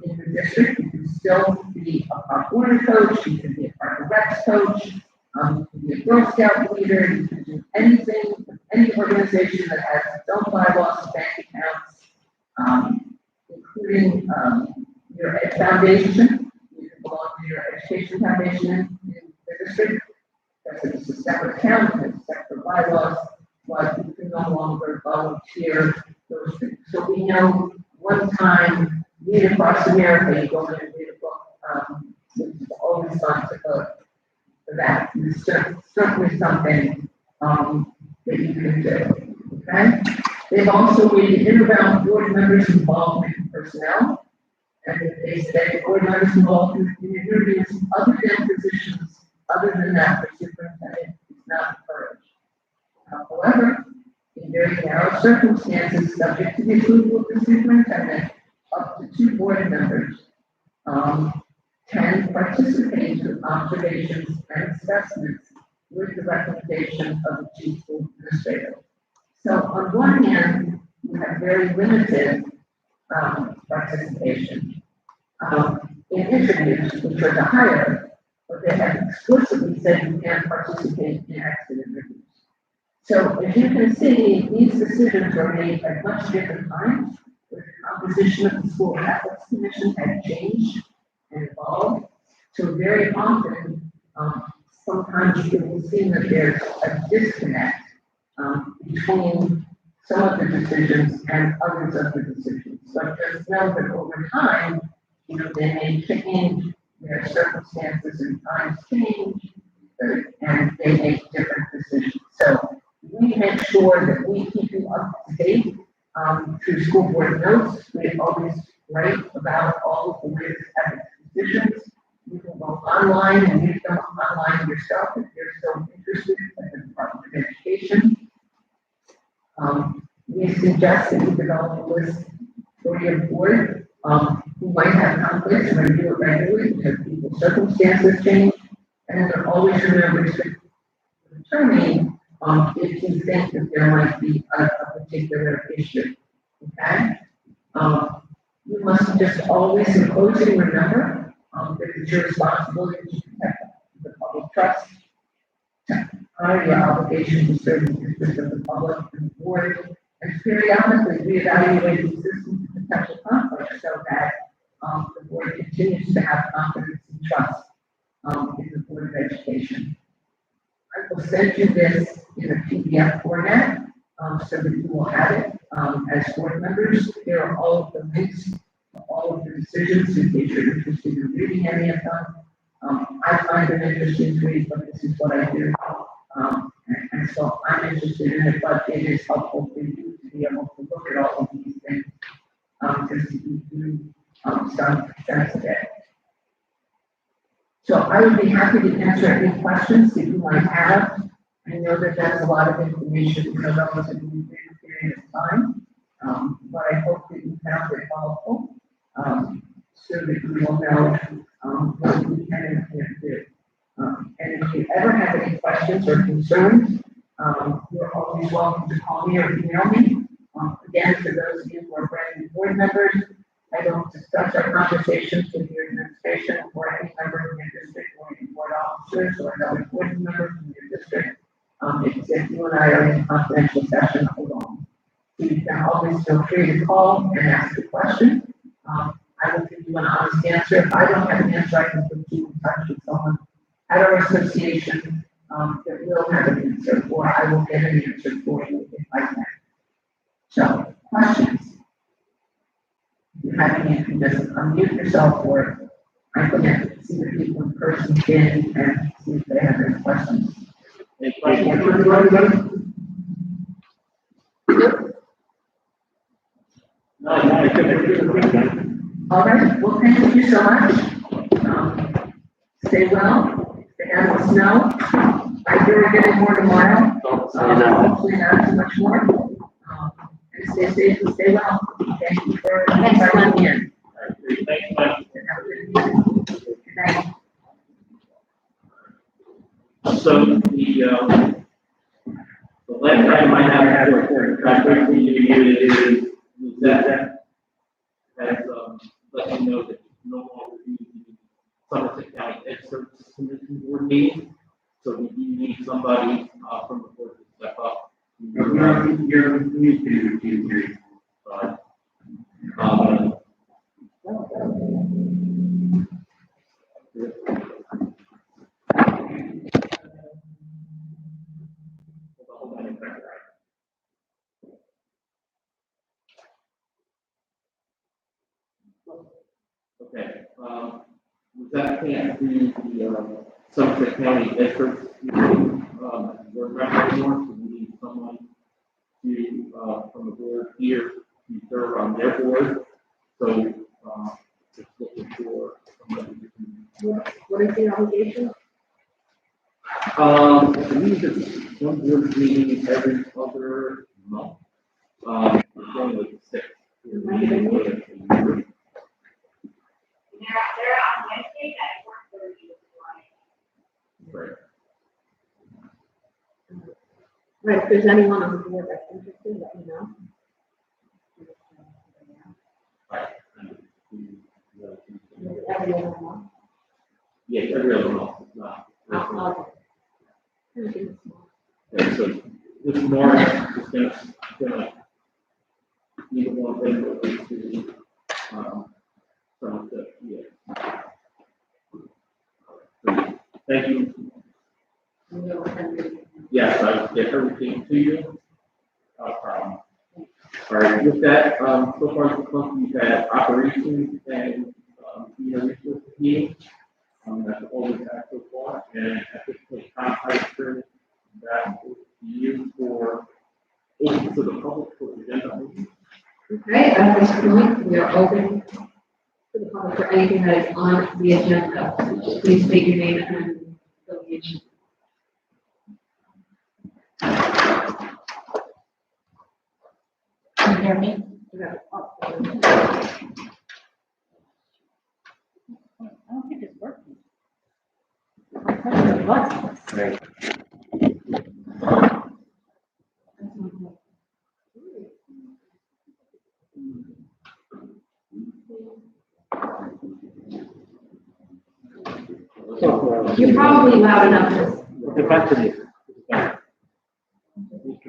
In the district, you can still be a park water coach, you can be a park and rec coach, you can be a Girl Scout leader, you can do anything, any organization that has its own bylaws, bank accounts, including your ed foundation. You can belong to your education foundation in the district. It's a separate account, it's separate bylaws, but you can no longer volunteer those things. So we know one time, read across America, you go in and read a book, which is always fun to go for that. It's certainly something that you can do. Okay? They've also made inbound board members involvement in personnel, and they say board members involved in interviews other than positions, other than that for superintendent is not encouraged. However, in very narrow circumstances, subject to the approval of the superintendent, up to 2 board members can participate in observations and assessments with the recommendation of the chief school administrator. So on one hand, you have very limited participation in interviews, which are the higher, but they have explicitly said you can't participate in exit interviews. So as you can see, these decisions were made at much different times. The composition of the school ethics commission had changed and evolved. So very often, sometimes it will seem that there's a disconnect between some of the decisions and others of the decisions. But just know that over time, they may change, their circumstances and times change, and they make different decisions. So we make sure that we keep you up to date through school board notes. We always write about all of the latest ethics decisions. You can go online and read them online yourself if you're so interested in the Department of Education. We suggest that you develop a list for your board who might have conflicts and review it regularly because people's circumstances change. And then always remember to determine if you think that there might be a particular issue. Okay? You must just always and closely remember that it's your responsibility to protect the public trust, to honor your obligation to serve the interest of the public and the board, and periodically reevaluate the system to potential conflicts so that the board continues to have confidence and trust in the Board of Education. I will send you this in a PDF format so that you will have it as board members. Here are all of the links to all of the decisions in case you're interested in reading any of them. I find them interesting to read, but this is what I do. And so I'm interested in it, but it is helpful for you to be able to look at all of these things just to do some sense of it. So I would be happy to answer any questions that you might have. I know that that's a lot of information in a relatively brief period of time, but I hope that you found it helpful so that you will know what we can and can't do. And if you ever have any questions or concerns, you're always welcome to call me or email me. Again, for those of you who are brand new board members, I don't discuss our conversations with your administration or any member of your district or any board officers or another board member from your district. if you and I are in confidential session alone. So you can always feel free to call and ask a question. I will give you an honest answer. If I don't have an answer, I can put you in touch with someone at our association, that will have an answer, or I will get an answer for you if I can. So, questions? If you have any, you can just unmute yourself, or I can see the people in person in and see if they have any questions. Any questions for everybody? No, I couldn't. All right, well, thank you so much. Stay well, stay out of the snow. I hear we're getting more tomorrow. Hopefully not too much more. And stay safe and stay well. Thank you for inviting me in. Thanks, Mike. Have a good evening. Good night. So the last item I have for I briefly is that has let you know that no longer be the Somerset County Ed Services Commission board meeting. So we do need somebody from the board to step up. You're new to Hold on a second. Okay, that can't be the Somerset County Ed Services Commission board member anymore, so we need someone to from the board here to serve on their board. So just looking for somebody who can. What is the obligation? I believe it's one board meeting every other month. We're going with 6. They're on Wednesday at 4:30. Right. Right, if there's anyone on the board that's interested, let me know. Every other month. Yes, every other month. Okay. Okay, so this morning is gonna need one thing to from the, yeah. Thank you. Yes, I will get everything to you. All right, with that, so far this month we've had operations and resource meetings. That's all we've had so far, and at this point, I turn that to you for open to the public for agenda items. Okay, at this point, we are open to the public for anything that is on the agenda. Please state your name and affiliation. Can you hear me? Okay. I don't think it's working. Right. You're probably loud enough. The battery.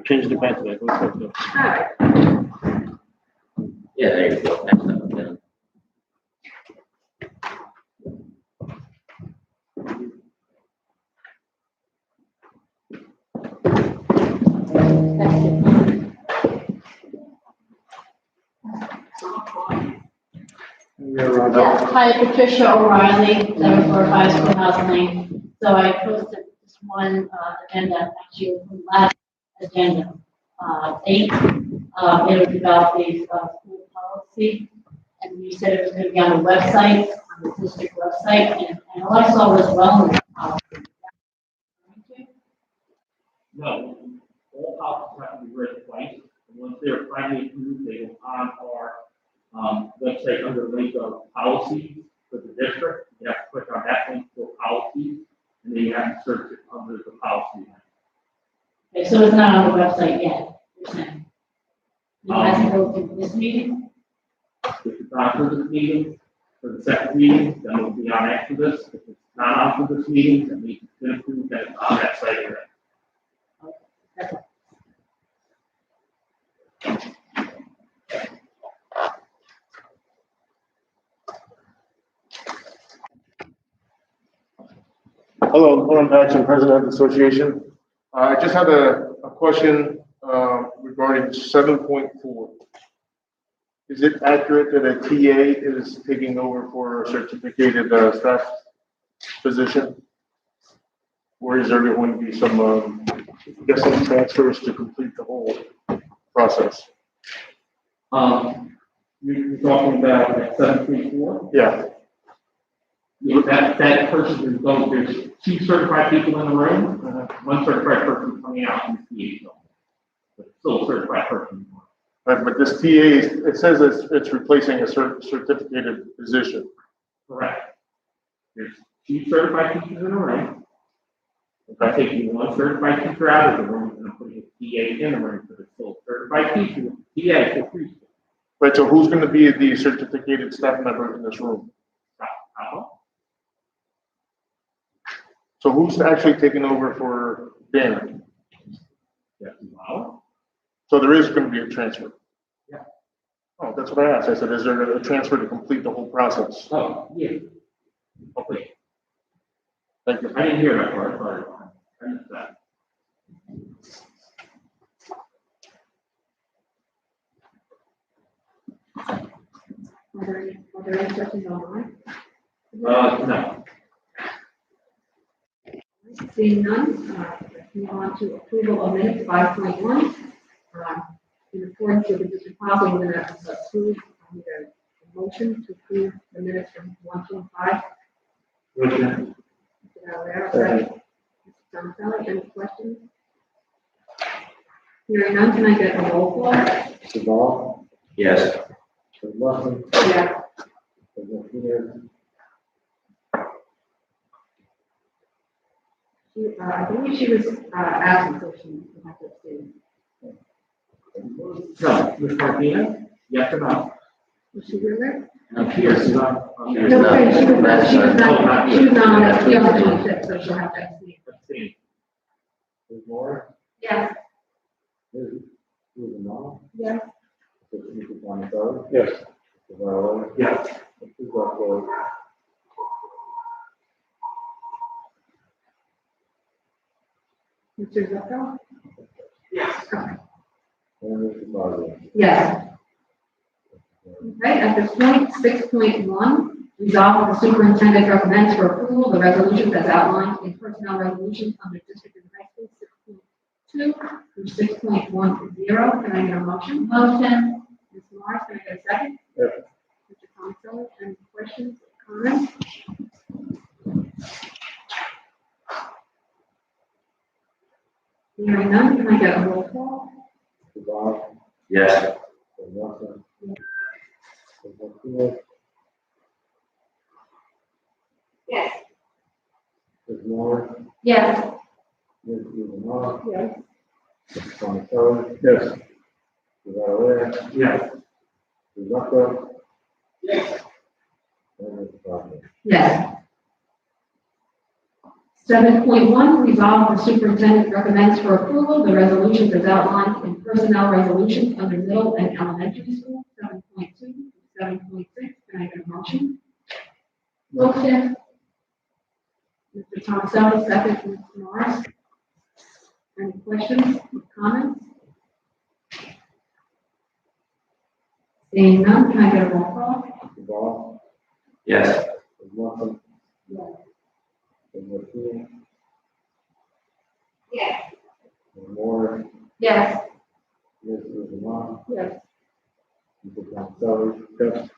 Change the battery. All right. Yeah, there you go. Next up, then. Yeah, hi, Patricia O'Reilly, 745 Schoolhouse Lane. So I posted this one agenda, actually from last agenda, 8. It was about the school policy, and you said it was going to be on the website, on the district website, and all I saw was wellness policy. No, all policies have to be read twice, and once they're finally approved, they go on our website under the link of policies for the district. You have to click on that link for policies, and then you have to search it under the policy link. Okay, so it's not on the website yet, you're saying? You guys can go to this meeting? If it's not for this meeting, for the second meeting, then it'll be on after this. If it's not on for this meeting, then we can approve that it's on that site already. That's all. Hello, Lauren Paxton, President of the Association. I just had a question regarding 7.4. Is it accurate that a TA is taking over for a certificated staff position? Or is there going to be some, some transfers to complete the whole process? You're talking about at 7.4? Yeah, Yeah, that person is going, there's 2 certified people in the room, 1 certified person coming out in the TA. But still a certified person. but this TA, it says it's replacing a certificated position. Correct. There's 2 certified teachers in the room. I'm Okay, taking 1 certified teacher out of the room and I'm putting a TA in the room, but it's still a certified teacher, TA for preschool. right, so who's going to be the certificated staff member in this room? So who's actually taking over for Dana? Yes, wow. So there is going to be a transfer? Yeah. Oh, that's what I asked. I said, is there a transfer to complete the whole process? Oh, yeah. Okay, Thank you. I didn't hear that part, sorry. I missed that. Are there any questions online? No. Seeing none, let's move on to approval of minutes 5.1. In accordance with the district policy, we're going to approve, I need a motion to approve the minutes from 1.5. Motion. Mr. Valera, second. Mr. Tomaselli, any questions? Hearing none, can I get a roll call? Mr. Ball, Yes. Mr. Wilson, Yeah. Mr. Peters, I believe she was absent, so she will have to abstain. No, Ms. Martinez, yes or no? Was she here? No, she's not. She was No, not- sorry, she was not, she was Oh, not, not she was not on here. the other 26th, so she'll have to abstain. Abstain. Ms. Moore, Yes. Ms. Rosenbaum, Yes. Mr. Tomaselli, Yes. Mr. Valor, Yes. Mr. Buckler, Mr. Zucco? Yes. and Mr. Boswell. Yes. Okay, at this point, 6.1, resolve the superintendent recommends for approval the resolutions as outlined in personnel resolutions under district and high school 6.2 through 6.10. Can I get a motion? Motion. Ms. Morris, can I get a second? Yes. Mr. Tomaselli, any questions, comments? Hearing none, can I get a roll call? Mr. Ball, Yes. Mr. Wilson, Mr. Peters, Yes. Ms. Moore, Yes. Ms. Rosenbaum, Yes. Mr. Tomaselli, Yes. Mr. Valor, Yes. Mr. Buckler, Yes. and Mr. Boswell. Yes. 7.1, resolve the superintendent recommends for approval the resolutions as outlined in personnel resolutions under middle and elementary school, 7.2 to 7.6. Can I get a motion? Motion. Mr. Tomaselli, second. Mr. Morris. Any questions or comments? Seeing none, can I get a roll call? Mr. Ball, Yes. Ms. Wilson, Yes. Mr. Peters, Yes. Ms. Moore, Yes. Ms. Rosenbaum, Yes. Mr. Tomaselli, Yes.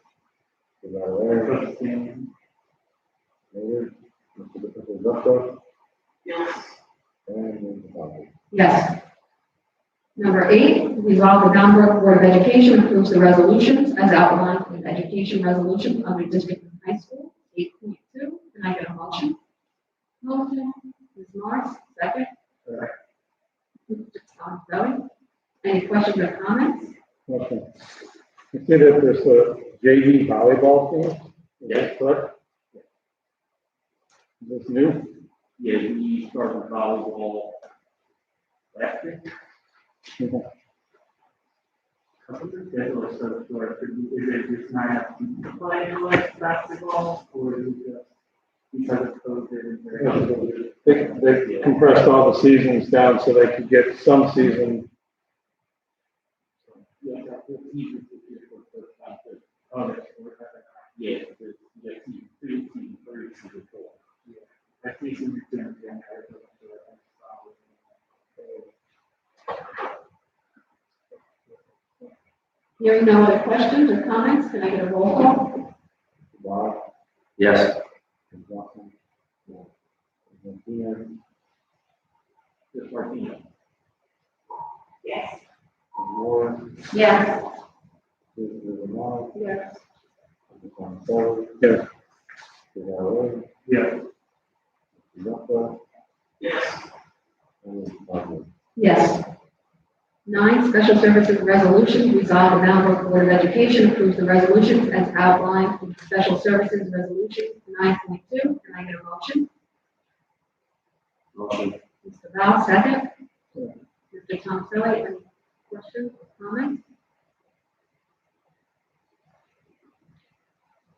Mr. Valor, Abstain. Mayor, Mr. Buckler, Yes. and Mr. Boswell. Yes. Number 8, resolve the Dunbrook Board of Education approves the resolutions as outlined in education resolution under district and high school, 8.2. Can I get a motion? Motion. Ms. Morris, second. Mr. Tomaselli. Any questions or comments? Okay. You see that there's a JV volleyball team? Is that correct? Is this new? Yeah, we started volleyball Basket. Schedule is so short, is it just not playing like basketball, or is it just because of COVID? They compressed all the seasons down so they could get some season. Yeah, that whole season is just for the first time, but, oh, that's, yeah, season 2, season 3, season 4. Yeah, that season is going to be on there. Hearing no other questions or comments, can I get a roll call? Bob, Yes. Ms. Johnson, no. Ms. Martinez, Just Martina. Yes. Ms. Moore, Yes. Ms. Romano, Yes. Ms. Gonzalez, Yes. Ms. Arroyo, Yes. Ms. Ruffo, Yes. and Ms. Boswell. Yes. 9, special services resolutions. Resolved, the Bound Board of Education approves the resolutions as outlined in special services resolution 9.2. Can I get a motion? Motion. Mr. Val, second. Mr. Thomaselli, any questions or comments?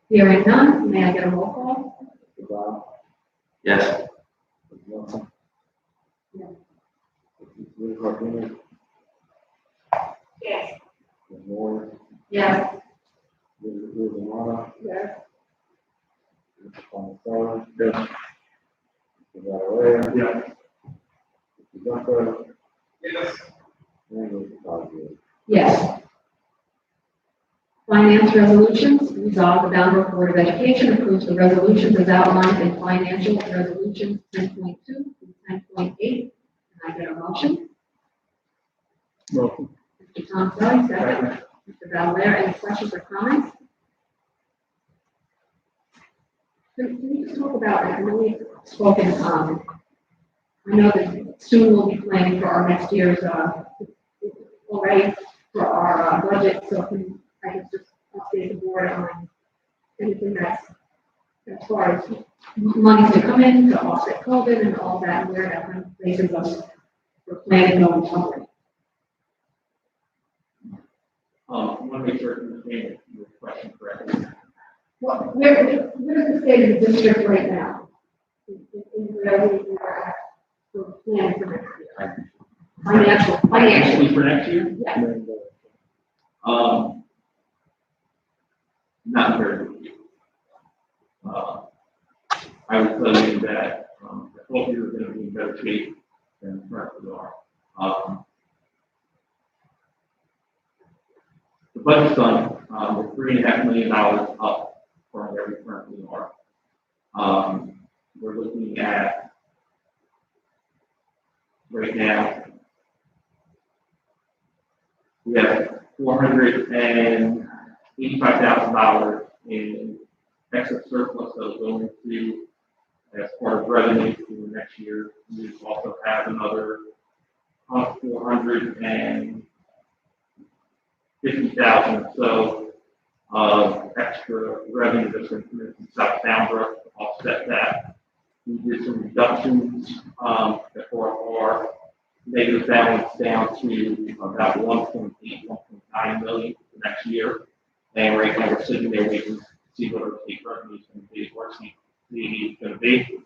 Hearing none, may I get a roll call? Mr. Bob, Yes. Ms. Johnson. Yes. Ms. Martinez, Yes. Ms. Moore, Yes. Ms. Romano, Yes. Ms. Gonzalez, Yes. Ms. Arroyo, Yeah. Ms. Ruffo, Yes. and Ms. Boswell. Yes. Finance resolutions. Resolved, the Bound Board of Education approves the resolutions as outlined in financial resolutions 10.2 through 10.8. Can I get a motion? Motion. Mr. Thomaselli, second. Mr. Valera, any questions or comments? Can you just talk about, I know we've spoken, I know that soon we'll be planning for our next year's, already for our budget, so can I can just update the board on anything that's, as far as money to come in to offset COVID and all that, and where that kind of places us for planning going forward. I want to make sure I understand your question correctly. Well, where is the state of the district right now? In where we are at for planning for next year? Financially. Financially for next year? Yeah. Not very good. I would tell you that, I thought we were going to be in better shape than currently we are. The budget's done, we're $3.5 million up from where we currently are. We're looking at, right now, we have $485,000 in excess surplus that will go into as part of revenue for the next year. We also have another $450,000 or so of extra revenue that's going to come in from South Boundbrook to offset that. We did some reductions that brought our negative balance down to about 1.8, 1.9 million for next year. And right now we're sitting there waiting to see what our state revenue is going to be, what CD is going to be.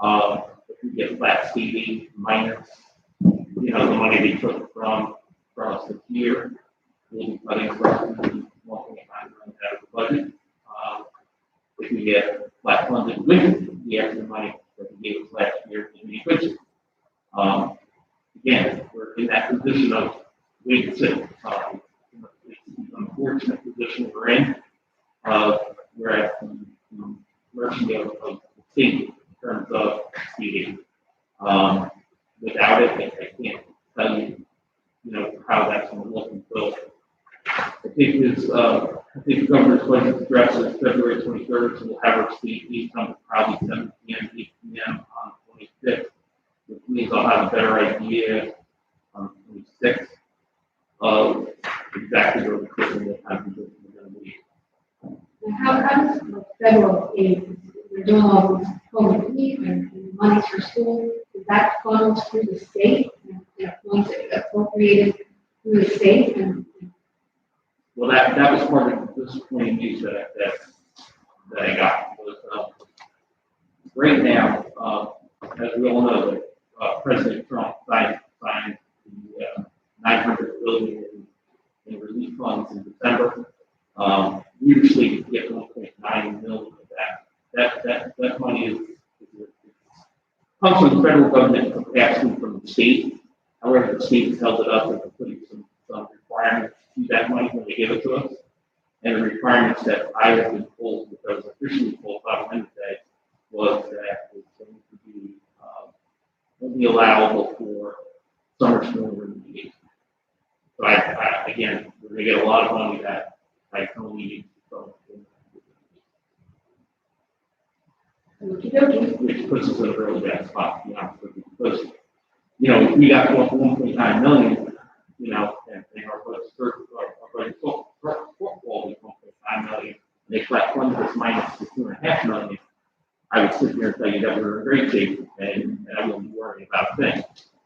If we get flat CD minus, the money they took from us this year, we'll be cutting approximately 1.9 million out of the budget. If we get flat funded with the extra money that we gave us last year, we'll be good. Again, we're in that position of wait and see. It's an unfortunate position we're in. We're at the mercy of the state in terms of speeding. Without it, I can't tell you, how that's going to look until I think the governor's budget address is February 23rd, so we'll have our state meeting come probably 7 p.m., 8 p.m. on the 25th, which means I'll have a better idea on the 26th of exactly where we're sitting, what kind of position we're going to be. And how does the federal aid, we're doing all these COVID relief and money for school, is that funneled through the state and points appropriated through the state and Well, that was part of this 20 news that I got. Was, right now, as we all know, President Trump signed the $900 billion in relief funds in December. We usually get 1.9 million of that. That money comes from the federal government for passing from the state. However, the state has held it up and putting some requirements to that money when they give it to us. And the requirements that I have been told, because I was officially told about Wednesday, was that it's going to be only allowable for summer snow remediation. So again, we're going to get a lot of money that I don't need from which puts us in a really bad spot, to be honest with you, because, you know, we got 1.9 million, you know, and our budget shortfall is 1.9 million, and they collect funded us minus the 2.5 million. I would sit here and tell you that we're in great shape, and I wouldn't be worrying about a thing.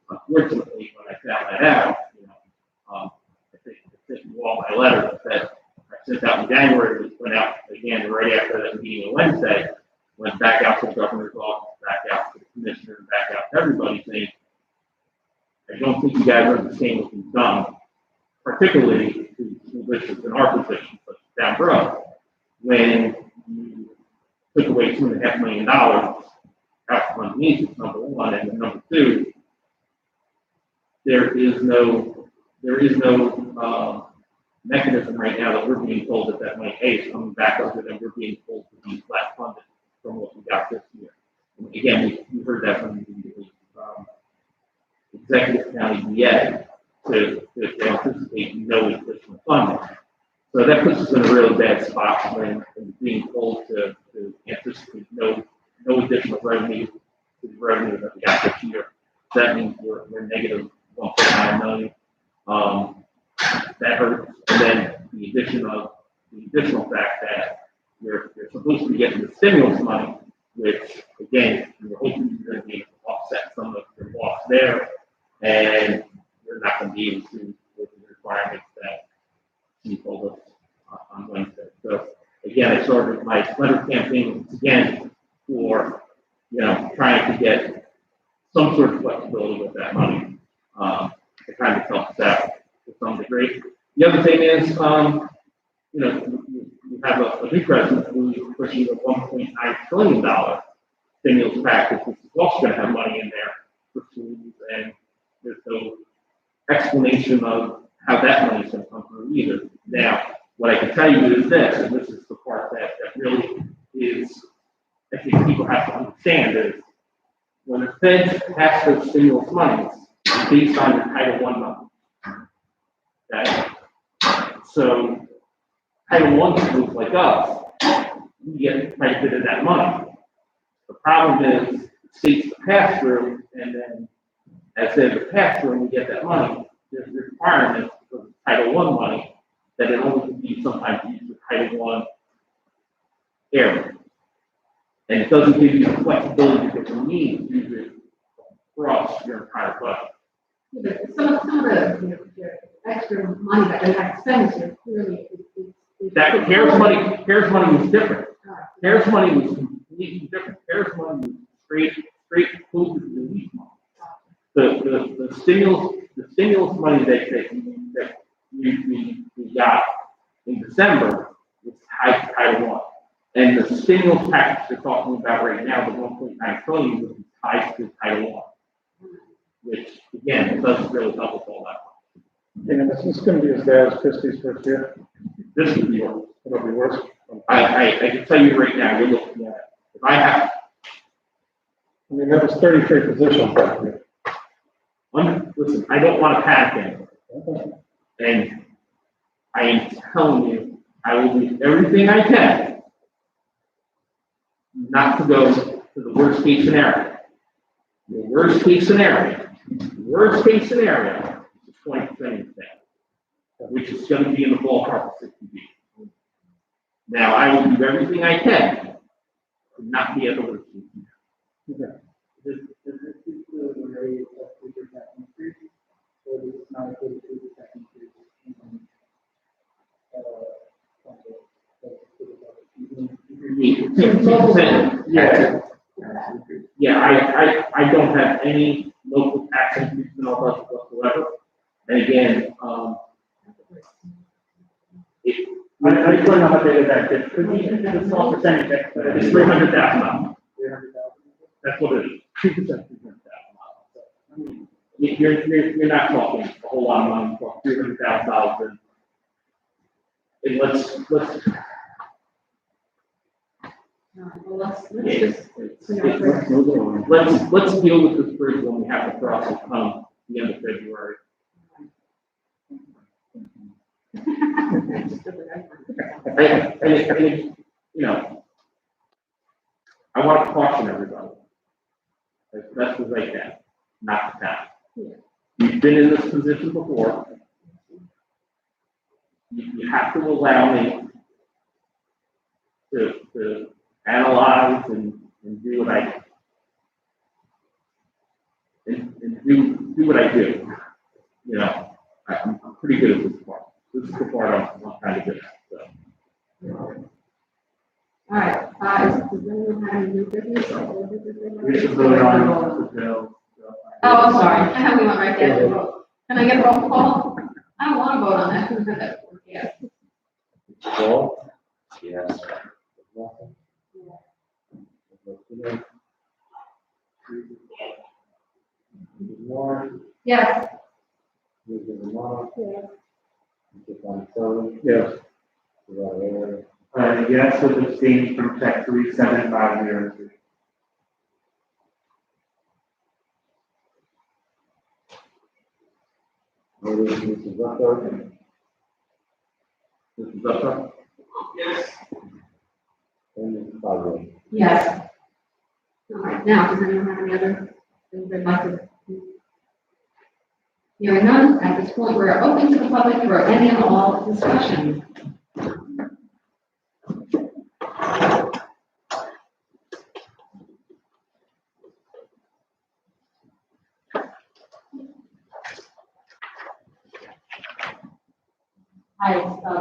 Unfortunately, when I found that out, you know, I think you all my letter that I sent out in January, which went out again right after that meeting on Wednesday, went back out to the governor's office, back out to the commissioner, and back out to everybody saying, I don't think you guys understand what we've done, particularly to school districts in our position, but down Brook, when you took away $2.5 million out from needs, number one, and then number two, there is no mechanism right now that we're being told that money is coming back other than we're being told to be flat funded from what we got this year. And again, we heard that from the executive county VA to anticipate no additional funding. So that puts us in a really bad spot when being told to anticipate no additional revenue to the revenue that we got this year. That means we're negative 1.9 million. That hurts. And then the additional fact that you're supposed to be getting the stimulus money, which again, you're hoping you're going to be able to offset some of your loss there, and you're not going to be able to with the requirements that you told us on Wednesday. So again, I started my letter campaign again for, you know, trying to get some sort of flexibility with that money. To kind of help us out to some degree. The other thing is, you know, you have a new president who's pushing a $1.9 trillion stimulus package, which is also going to have money in there for schools, and there's no explanation of how that money is going to come through either. Now, what I can tell you is this, and this is the part that really is, I think people have to understand, is when the Fed passed those stimulus monies, it's based on the Title I money. Okay? So Title I schools like us, we get quite a bit of that money. The problem is states pass through, and then as they're the pass through and we get that money, there's requirements for the Title I money that it only can be sometimes used for Title I area. And it doesn't give you the flexibility that you need to use it across your entire budget. But some of the, you know, the extra money that they have to spend this year clearly is. That CARES money was different. CARES money was completely different. CARES money was straight COVID relief money. The stimulus money that we got in December was tied to Title I. And the stimulus package they're talking about right now, the 1.9 trillion, would be tied to Title I, which again, it doesn't really help us all that much. And is this going to be as bad as Christie's first year? This would be worse. It'll be worse. I can tell you right now, you're looking at, if I have, I mean, that was 33 positions back there. listen, I don't want to panic anymore. Okay. And I am telling you, I will do everything I can not to go to the worst case scenario. The worst case scenario is a 20% thing, which is going to be in the ballpark of 60 feet. Now, I will do everything I can to not be at the worst case scenario. Okay. Does this include a rate of 3% increase, or it's not a good second yeah. Yeah, I don't have any local tax increase in all budget whatsoever. And again, I don't know how big of that is. Could be a small percentage, it's $300,000. That's what it is. 3%, $300,000. You're not talking a whole lot of money, for $300,000. And let's Well, let's yeah, just, let's deal with this bridge when we have the process come the end of February. And, you know, I want to caution everybody as best as I can, not to pass. You've been in this position before. You have to allow me to analyze and do what I and do what I do. You know, I'm pretty good at this part. This is the part I'm kind of good at. So. all right, does anyone have any new business or old business? We should vote on the bill. Oh, I'm sorry, we went right there to vote. Can I get a roll call? I don't want to vote on that. Yeah. Paul? Yes. Warren? Yes. Mr. Lamont? Yes. Mr. Fontaine? Yes. Mr. Yes, with abstaining from check 3750. Mr. Zucker? Mrs. Zucker? Yes. And Mr. Fowler? Yes. All right, now, does anyone have any other things they'd like to? Hearing none, at this point, we're open to the public for any and all discussion. Hi,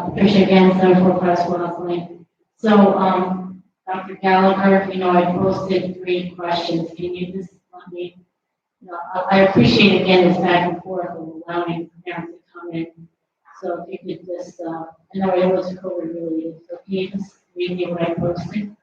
Patricia again, 74 West Lane. So, Dr. Gallagher, you know, I posted 3 questions. Can you just let me, you know, I appreciate again this back and forth of allowing parents to come in. So if you could just, I know it was COVID related, so can you just read me what I posted?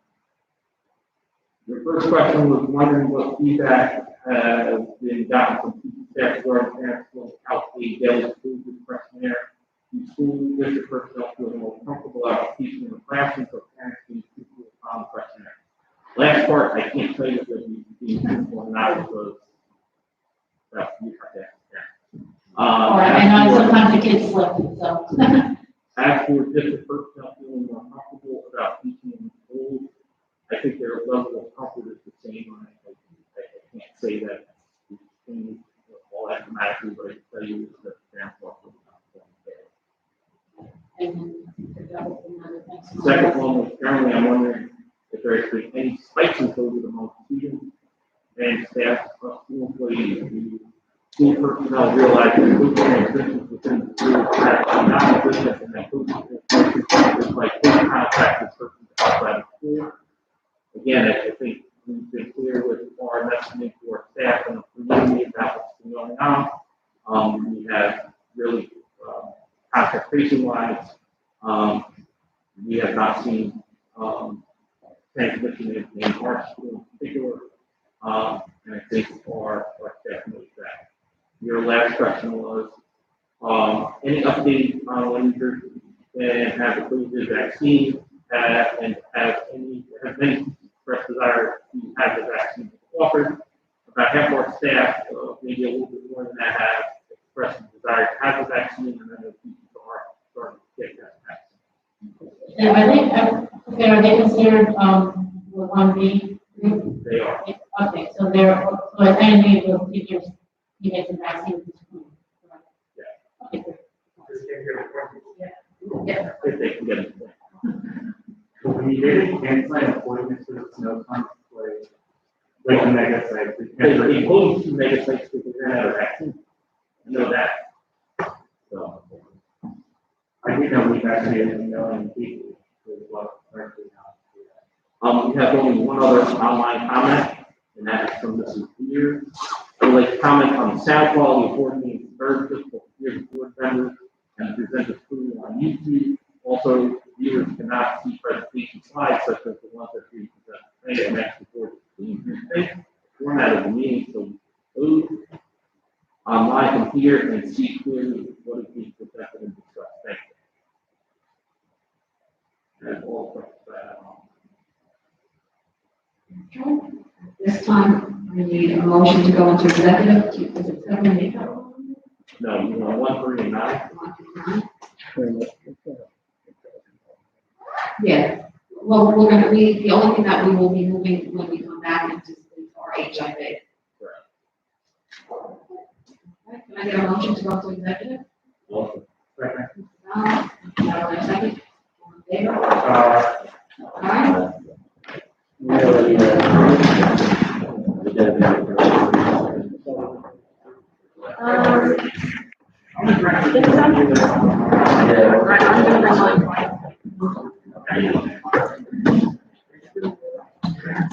Your first question was wondering what feedback has been gotten from teaching staff regarding parents will allocate daily food with questionnaire. The school district personnel feel more comfortable about teaching in the classroom, so parents can truthful on the questionnaire. Last part, I can't tell you if it'll be being truthful or not because that's you have to ask. I know sometimes the kids slip, so. As for district personnel feeling more comfortable about teaching in schools, I think their level of comfort is the same. I can't say that it's all automatically, but I can tell you that parents are comfortable. The second one was currently, I'm wondering if there has been any spikes in COVID among students and staff of school employees. The school personnel realize that COVID transmission within the school is actually not a business and that COVID transmission is like any contact with persons outside of school. Again, I think we've been clear with our messaging to our staff and the community about what's been going on. We have really contact tracing wise, we have not seen transmission in our school in particular, and I think our staff knows that. Your last question was any update on when you have approved the vaccine and has any expressed desire to have the vaccine offered. About half our staff, maybe a little bit more than that, have expressed a desire to have the vaccine, and then the people are starting to get that vaccine. And are they considered, the 1B group? They are. Okay, so so at any of those teachers, you get the vaccine at this point? Yeah. Okay, great. Yeah. If they can get it. So when you did cancel appointments for the snow contemplate, like the mega sites, They closed 2 mega sites because they ran out of vaccine. I know that. you know, we've actually, people as well. We have only one other online comment, and that is from Mrs. Beer. I would like to comment on the sound quality of board meetings, third fiscal year board members, and present the food on YouTube. Also, viewers cannot see presentation slides such as the ones that we present today, and actually board. Please respect the format of the meeting, so those online can hear and see clearly what is being presented and discussed. Thank you. That's all questions I have on. This time, I need a motion to go into executive. Is it 7 and 8? No, you want 1, 3, and 9? Yeah, well, the only thing that we will be moving when we come back into our HIV. Right, can I get a motion to go to executive? Second. Second. All in favor? Uh, All right. Yeah.